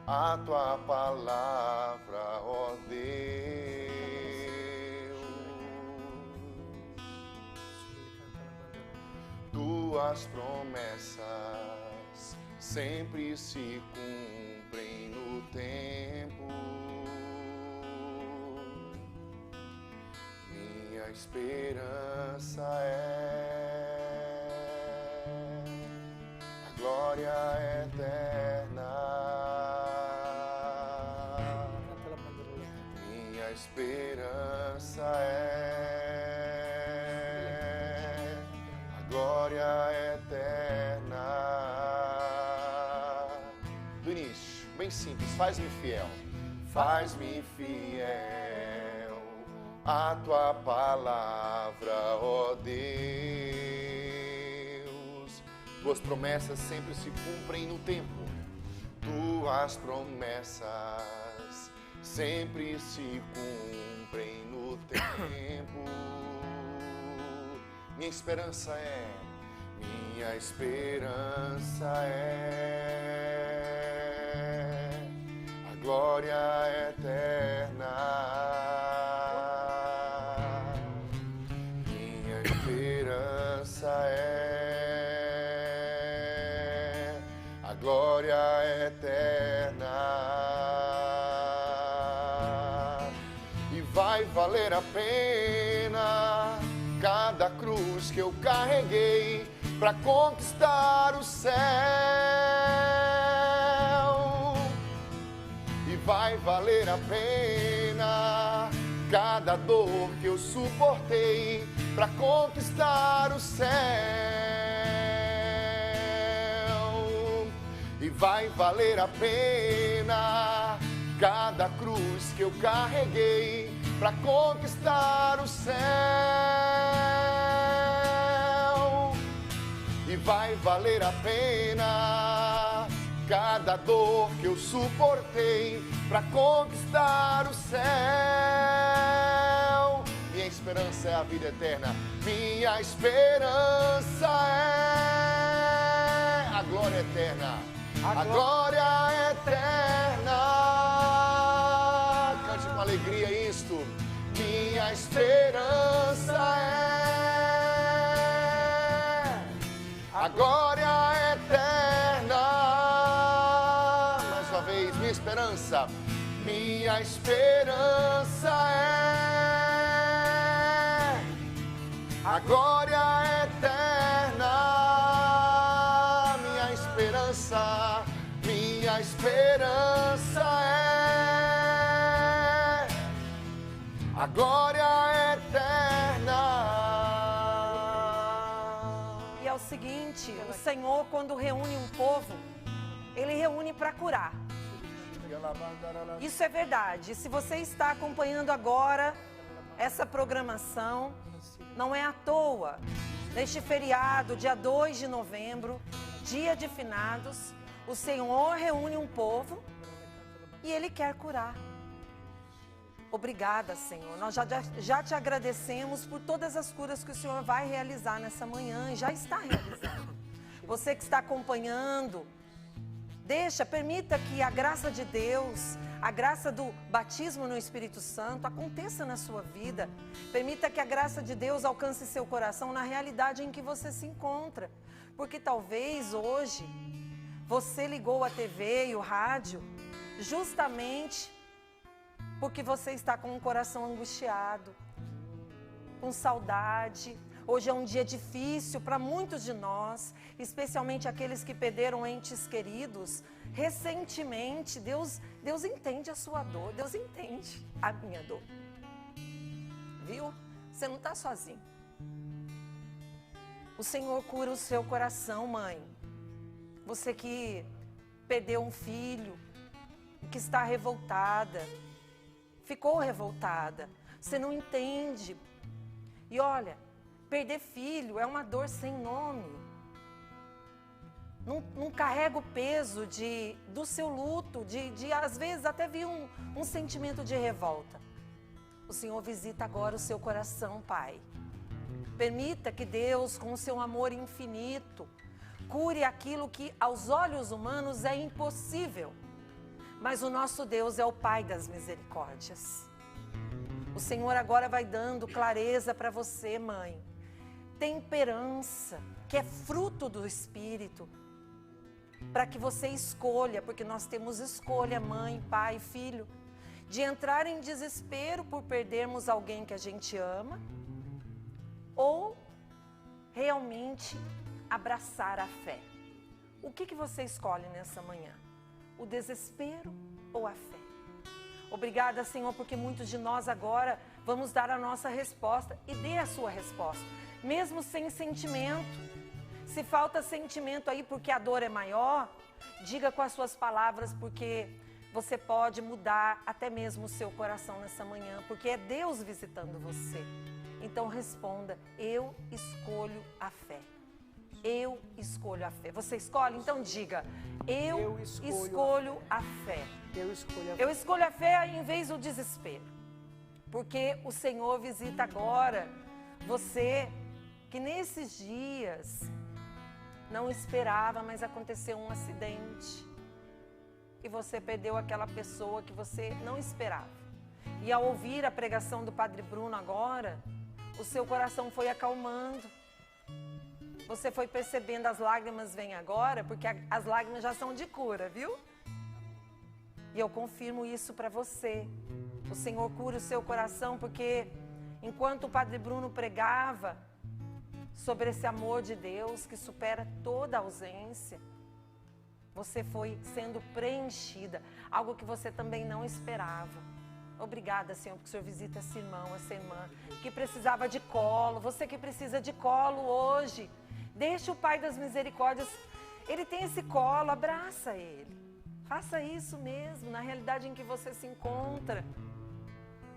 [SPEAKER 4] à tua palavra, ó Deus. tuas promessas sempre se cumprem no tempo. Minha esperança é a glória eterna. Minha esperança é a glória eterna. Do início, bem simples, faz-me fiel. Faz-me fiel a tua palavra, ó Deus. Tuas promessas sempre se cumprem no tempo. Tuas promessas sempre se cumprem no tempo. Minha esperança é a glória eterna. Minha esperança é a glória eterna. E vai valer a pena cada cruz que eu carreguei para conquistar o céu. E vai valer a pena cada dor que eu suportei para conquistar o céu. E vai valer a pena cada cruz que eu carreguei para conquistar o céu. E vai valer a pena cada dor que eu suportei para conquistar o céu. Minha esperança é a vida eterna. Minha esperança é a glória eterna. A glória eterna. Cante com alegria isto. Minha esperança é a glória eterna. Mais uma vez, minha esperança. Minha esperança é a glória eterna. Minha esperança é a glória eterna.
[SPEAKER 3] E é o seguinte, o Senhor, quando reúne um povo, Ele reúne para curar. Isso é verdade. Se você está acompanhando agora essa programação, não é à toa. Neste feriado, dia 2 de novembro, dia de finados, o Senhor reúne um povo e Ele quer curar. Obrigada, Senhor. Nós já te agradecemos por todas as curas que o Senhor vai realizar nessa manhã e já está realizando. Você que está acompanhando, permita que a graça de Deus, a graça do batismo no Espírito Santo aconteça na sua vida. Permita que a graça de Deus alcance seu coração na realidade em que você se encontra. Porque talvez hoje você ligou a TV e o rádio justamente porque você está com um coração angustiado, com saudade. Hoje é um dia difícil para muitos de nós, especialmente aqueles que perderam entes queridos recentemente. Deus entende a sua dor, Deus entende a minha dor. Viu? Você não está sozinho. O Senhor cura o seu coração, mãe. Você que perdeu um filho, que está revoltada, ficou revoltada, você não entende. E olha, perder filho é uma dor sem nome. Não carrega o peso do seu luto, de às vezes até vir um sentimento de revolta. O Senhor visita agora o seu coração, Pai. Permita que Deus, com o seu amor infinito, cure aquilo que aos olhos humanos é impossível. Mas o nosso Deus é o Pai das misericórdias. O Senhor agora vai dando clareza para você, mãe. temperança, que é fruto do Espírito, para que você escolha, porque nós temos escolha, mãe, pai, filho, de entrar em desespero por perdermos alguém que a gente ama, ou realmente abraçar a fé. O que você escolhe nessa manhã? O desespero ou a fé? Obrigada, Senhor, porque muitos de nós agora vamos dar a nossa resposta, e dê a sua resposta, mesmo sem sentimento. Se falta sentimento aí porque a dor é maior, diga com as suas palavras, porque você pode mudar até mesmo o seu coração nessa manhã, porque é Deus visitando você. Então responda: eu escolho a fé. Eu escolho a fé. Você escolhe? Então diga: eu escolho a fé.
[SPEAKER 2] Eu escolho a fé.
[SPEAKER 3] Eu escolho a fé em vez do desespero. Porque o Senhor visita agora você que nesses dias não esperava, mas aconteceu um acidente. E você perdeu aquela pessoa que você não esperava. E ao ouvir a pregação do Padre Bruno agora, o seu coração foi acalmando. Você foi percebendo, as lágrimas vêm agora, porque as lágrimas já são de cura, viu? E eu confirmo isso para você. O Senhor cura o seu coração, porque enquanto o Padre Bruno pregava sobre esse amor de Deus que supera toda ausência, você foi sendo preenchida, algo que você também não esperava. Obrigada, Senhor, porque o Senhor visita esse irmão, essa irmã que precisava de colo. Você que precisa de colo hoje, deixa o Pai das Misericórdias, Ele tem esse colo, abraça Ele. Faça isso mesmo, na realidade em que você se encontra.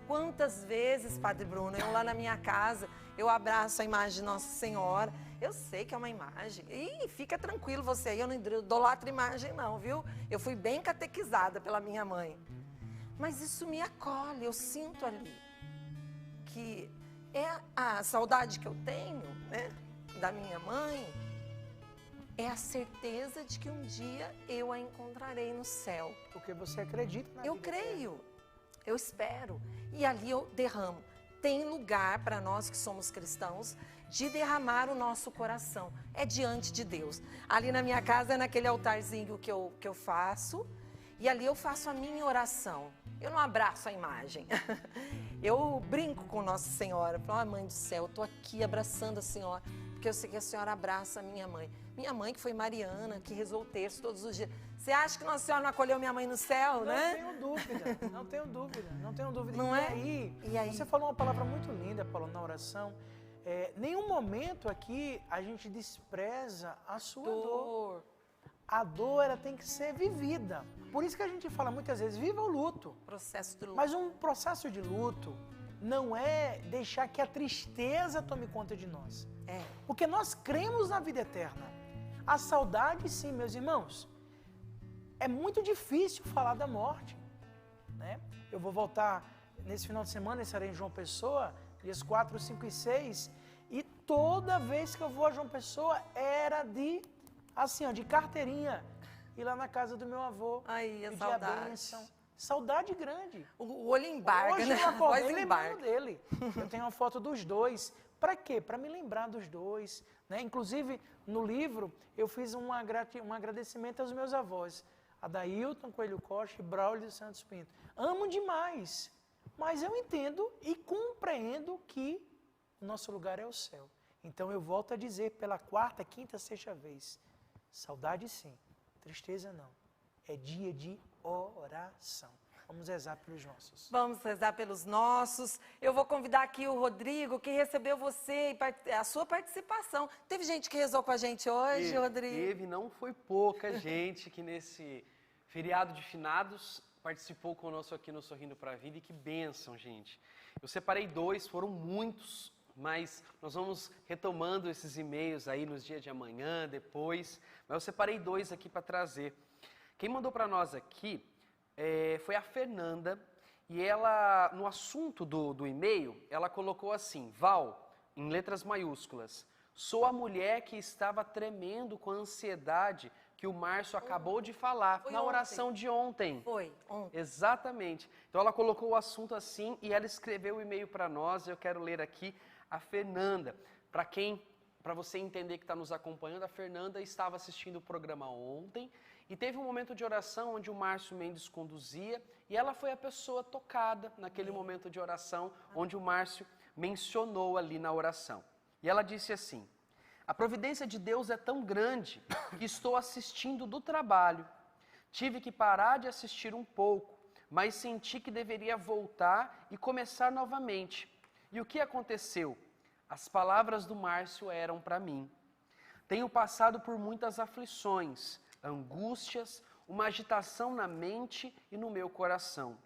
[SPEAKER 3] Quantas vezes, Padre Bruno, eu lá na minha casa, eu abraço a imagem de Nossa Senhora. Eu sei que é uma imagem. E fica tranquilo você aí, eu não idolatro imagem não, viu? Eu fui bem catequizada pela minha mãe. Mas isso me acolhe, eu sinto ali que é a saudade que eu tenho, né, da minha mãe, é a certeza de que um dia eu a encontrarei no céu.
[SPEAKER 2] Porque você acredita na
[SPEAKER 3] Eu
[SPEAKER 2] vida
[SPEAKER 3] creio, eu espero. E ali eu derramo. Tem lugar para nós que somos cristãos de derramar o nosso coração. É diante de Deus. Ali na minha casa é naquele altarzinho que eu faço. E ali eu faço a minha oração. Eu não abraço a imagem. Eu brinco com Nossa Senhora. Falo: Mãe do céu, eu estou aqui abraçando a Senhora, porque eu sei que a Senhora abraça a minha mãe. Minha mãe, que foi Mariana, que rezou o terço todos os dias. Você acha que Nossa Senhora não acolheu minha mãe no céu, né?
[SPEAKER 2] Não tenho dúvida, não tenho dúvida, não tenho dúvida.
[SPEAKER 3] Não é?
[SPEAKER 2] E aí, você falou uma palavra muito linda, Paulo, na oração. Nenhum momento aqui a gente despreza a sua dor. A dor, ela tem que ser vivida. Por isso que a gente fala muitas vezes: viva o luto.
[SPEAKER 3] Processo de luto.
[SPEAKER 2] Mas um processo de luto não é deixar que a tristeza tome conta de nós. Porque nós cremos na vida eterna. A saudade, sim, meus irmãos. É muito difícil falar da morte, né? Eu vou voltar nesse final de semana, estarei em João Pessoa, dias 4, 5 e 6. E toda vez que eu vou a João Pessoa, era de carteirinha, ir lá na casa do meu avô,
[SPEAKER 3] Aí, a
[SPEAKER 2] pedir
[SPEAKER 3] saudade.
[SPEAKER 2] a bênção. Saudade grande.
[SPEAKER 3] O olho embarga,
[SPEAKER 2] Hoje
[SPEAKER 3] né?
[SPEAKER 2] eu acordei
[SPEAKER 3] Voz
[SPEAKER 2] lembrando
[SPEAKER 3] embarga.
[SPEAKER 2] dele. Eu tenho uma foto dos dois. Para quê? Para me lembrar dos dois, né? Inclusive, no livro, eu fiz um agradecimento aos meus avós. Adailton Coelho Costa e Braulio Santos Pinto. Amo demais, mas eu entendo e compreendo que o nosso lugar é o céu. Então eu volto a dizer pela quarta, quinta, sexta vez: saudade sim, tristeza não. É dia de oração. Vamos rezar pelos nossos.
[SPEAKER 3] Vamos rezar pelos nossos. Eu vou convidar aqui o Rodrigo, que recebeu você e a sua participação. Teve gente que rezou com a gente hoje, Rodrigo?
[SPEAKER 1] Teve, não foi pouca gente que nesse feriado de finados participou conosco aqui no Sorrindo para a Vida. E que bênção, gente. Eu separei 2, foram muitos, mas nós vamos retomando esses e-mails aí nos dias de amanhã, depois. Mas eu separei 2 aqui para trazer. Quem mandou para nós aqui foi a Fernanda, e ela, no assunto do e-mail, ela colocou assim: Val, em letras maiúsculas, sou a mulher que estava tremendo com a ansiedade que o Márcio acabou de falar na oração de ontem.
[SPEAKER 3] Foi, ontem.
[SPEAKER 1] Exatamente. Então ela colocou o assunto assim e ela escreveu o e-mail para nós. Eu quero ler aqui a Fernanda, para quem para você entender que está nos acompanhando, a Fernanda estava assistindo o programa ontem e teve um momento de oração onde o Márcio Mendes conduzia e ela foi a pessoa tocada naquele momento de oração onde o Márcio mencionou ali na oração. E ela disse assim: a providência de Deus é tão grande que estou assistindo do trabalho. Tive que parar de assistir um pouco, mas senti que deveria voltar e começar novamente. E o que aconteceu? As palavras do Márcio eram para mim. Tenho passado por muitas aflições, angústias, uma agitação na mente e no meu coração.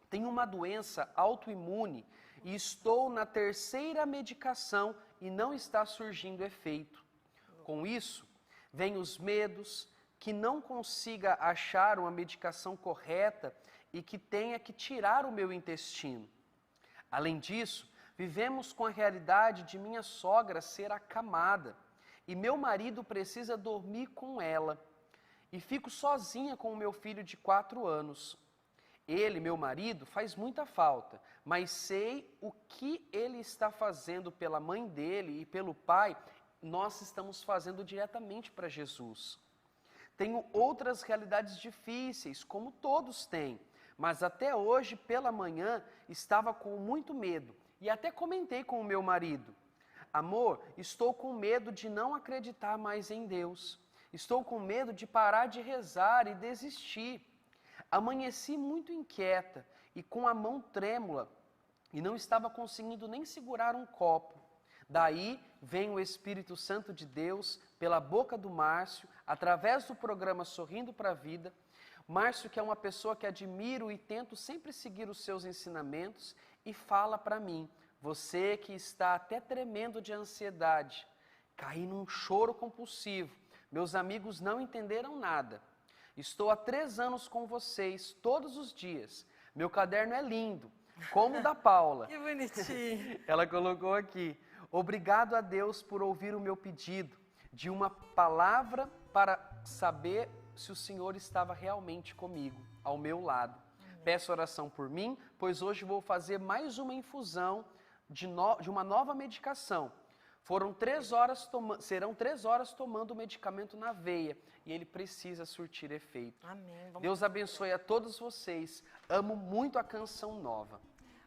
[SPEAKER 1] Tenho uma doença autoimune e estou na 3ª medicação e não está surgindo efeito. Com isso, vêm os medos, que não consiga achar uma medicação correta e que tenha que tirar o meu intestino. Além disso, vivemos com a realidade de minha sogra ser acamada e meu marido precisa dormir com ela. E fico sozinha com o meu filho de 4 anos. Ele, meu marido, faz muita falta, mas sei o que ele está fazendo pela mãe dele e pelo pai, nós estamos fazendo diretamente para Jesus. Tenho outras realidades difíceis, como todos têm, mas até hoje, pela manhã, estava com muito medo e até comentei com o meu marido: amor, estou com medo de não acreditar mais em Deus. Estou com medo de parar de rezar e desistir. Amanheci muito inquieta e com a mão trêmula e não estava conseguindo nem segurar um copo. Daí vem o Espírito Santo de Deus pela boca do Márcio, através do programa Sorrindo para a Vida. Márcio, que é uma pessoa que admiro e tento sempre seguir os seus ensinamentos, e fala para mim: você que está até tremendo de ansiedade, caí num choro compulsivo, meus amigos não entenderam nada. Estou há 3 anos com vocês, todos os dias. Meu caderno é lindo, como o da Paula.
[SPEAKER 3] Que bonitinho.
[SPEAKER 1] Ela colocou aqui: obrigado a Deus por ouvir o meu pedido de uma palavra para saber se o Senhor estava realmente comigo, ao meu lado. Peço oração por mim, pois hoje vou fazer mais uma infusão de uma nova medicação. Serão 3 horas tomando o medicamento na veia e ele precisa surtir efeito.
[SPEAKER 3] Amém.
[SPEAKER 1] Deus abençoe a todos vocês. Amo muito a Canção Nova.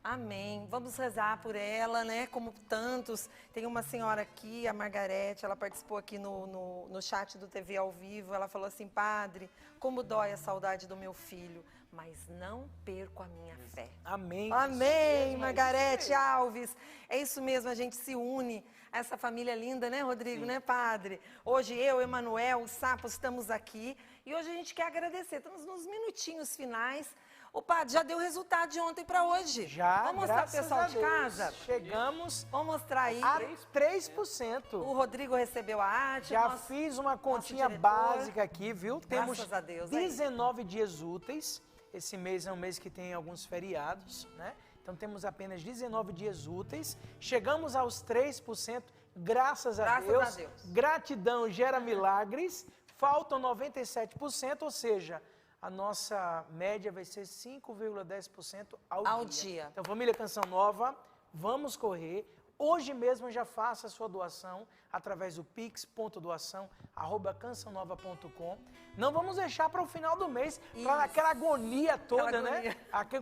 [SPEAKER 3] Amém. Vamos rezar por ela, né? Como tantos. Tem uma senhora aqui, a Margarete, ela participou aqui no chat do TV ao vivo. Ela falou assim: padre, como dói a saudade do meu filho, mas não perco a minha fé.
[SPEAKER 2] Amém.
[SPEAKER 3] Amém, Margarete Alves. É isso mesmo, a gente se une a essa família linda, né, Rodrigo,
[SPEAKER 1] Sim.
[SPEAKER 3] né, padre? Hoje eu, Emanuel, o Sapo, estamos aqui e hoje a gente quer agradecer. Estamos nos minutinhos finais. Ô, padre, já deu resultado de ontem para hoje.
[SPEAKER 2] Já,
[SPEAKER 3] vamos mostrar pro
[SPEAKER 2] graças
[SPEAKER 3] pessoal
[SPEAKER 2] a
[SPEAKER 3] de
[SPEAKER 2] Deus.
[SPEAKER 3] casa?
[SPEAKER 2] Chegamos
[SPEAKER 3] Vamos mostrar aí.
[SPEAKER 2] a 3%.
[SPEAKER 3] O Rodrigo recebeu a arte.
[SPEAKER 2] Já
[SPEAKER 3] nosso-
[SPEAKER 2] fiz uma continha
[SPEAKER 3] diretor.
[SPEAKER 2] básica aqui, viu? Temos
[SPEAKER 3] Graças a Deus, aí.
[SPEAKER 2] 19 dias úteis. Esse mês é um mês que tem alguns feriados, né? Então temos apenas 19 dias úteis. Chegamos aos 3%, graças a Deus. Gratidão gera milagres. Faltam 97%, ou seja, a nossa média vai ser 5,10% ao dia. Então, família Canção Nova, vamos correr. Hoje mesmo já faça a sua doação através do pix.doação@cançãonova.com. Não vamos deixar para o final do mês, para aquela agonia toda, né?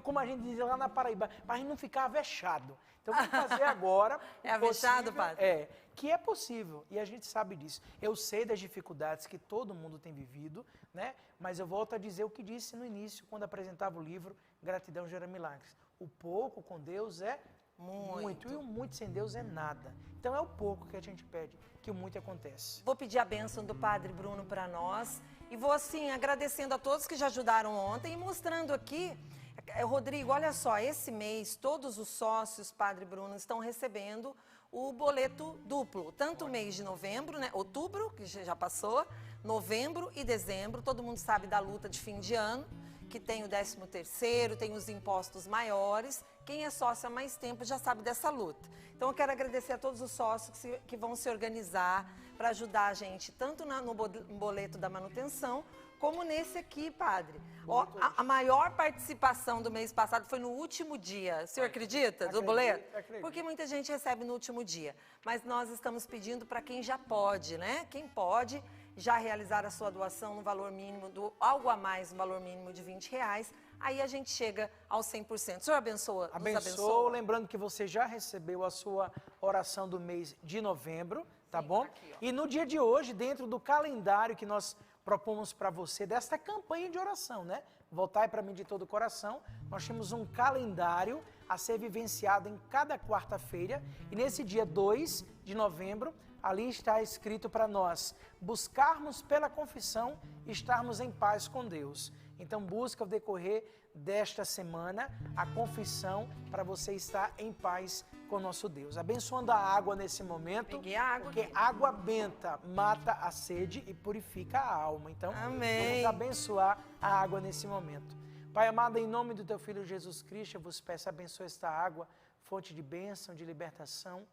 [SPEAKER 2] Como a gente diz lá na Paraíba, para a gente não ficar avexado. Então vamos fazer agora.
[SPEAKER 3] É avexado, padre?
[SPEAKER 2] É, que é possível, e a gente sabe disso. Eu sei das dificuldades que todo mundo tem vivido, né? Mas eu volto a dizer o que disse no início, quando apresentava o livro Gratidão Gera Milagres. O pouco com Deus é muito, e o muito sem Deus é nada. Então é o pouco que a gente pede, que o muito acontece.
[SPEAKER 3] Vou pedir a bênção do Padre Bruno para nós e vou assim agradecendo a todos que já ajudaram ontem e mostrando aqui, Rodrigo, olha só, esse mês todos os sócios Padre Bruno estão recebendo o boleto duplo, tanto o mês de novembro, né, outubro, que já passou, novembro e dezembro. Todo mundo sabe da luta de fim de ano, que tem o 13º, tem os impostos maiores. Quem é sócio há mais tempo já sabe dessa luta. Então eu quero agradecer a todos os sócios que vão se organizar para ajudar a gente, tanto no boleto da manutenção, como nesse aqui, padre. Ó, a maior participação do mês passado foi no último dia. O senhor acredita, do boleto?
[SPEAKER 2] Acredito.
[SPEAKER 3] Porque muita gente recebe no último dia. Mas nós estamos pedindo para quem já pode, né? Quem pode já realizar a sua doação no valor mínimo, algo a mais, no valor mínimo de R$20. Aí a gente chega aos 100%. O senhor abençoa? Nos abençoa?
[SPEAKER 2] Lembrando que você já recebeu a sua oração do mês de novembro, tá bom?
[SPEAKER 3] Aqui, ó.
[SPEAKER 2] E no dia de hoje, dentro do calendário que nós propomos para você, desta campanha de oração, né? Voltai para mim de todo o coração. Nós temos um calendário a ser vivenciado em cada quarta-feira. E nesse dia 2 de novembro, ali está escrito para nós buscarmos pela confissão e estarmos em paz com Deus. Então busca o decorrer desta semana a confissão para você estar em paz com o nosso Deus. Abençoando a água nesse momento,
[SPEAKER 3] Peguei a água
[SPEAKER 2] porque
[SPEAKER 3] aqui.
[SPEAKER 2] água benta mata a sede e purifica a alma. Então
[SPEAKER 3] Amém.
[SPEAKER 2] vamos abençoar a água nesse momento. Pai amado, em nome do teu Filho Jesus Cristo, eu vos peço, abençoe esta água, fonte de bênção, de libertação,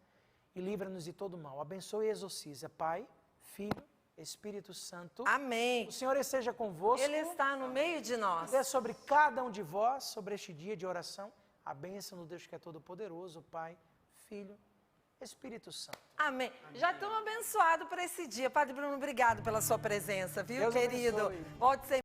[SPEAKER 2] e livra-nos de todo mal. Abençoe e exorciza, Pai, Filho, Espírito Santo.
[SPEAKER 3] Amém.
[SPEAKER 2] O Senhor esteja convosco.
[SPEAKER 3] Ele está no meio de nós.
[SPEAKER 2] Dê sobre cada um de vós, sobre este dia de oração, a bênção do Deus que é todo-poderoso, Pai, Filho, Espírito Santo.
[SPEAKER 3] Amém. Já estamos abençoados por esse dia. Padre Bruno, obrigado pela sua presença, viu,
[SPEAKER 2] Deus
[SPEAKER 3] querido?
[SPEAKER 2] abençoe.
[SPEAKER 3] Volte sempre.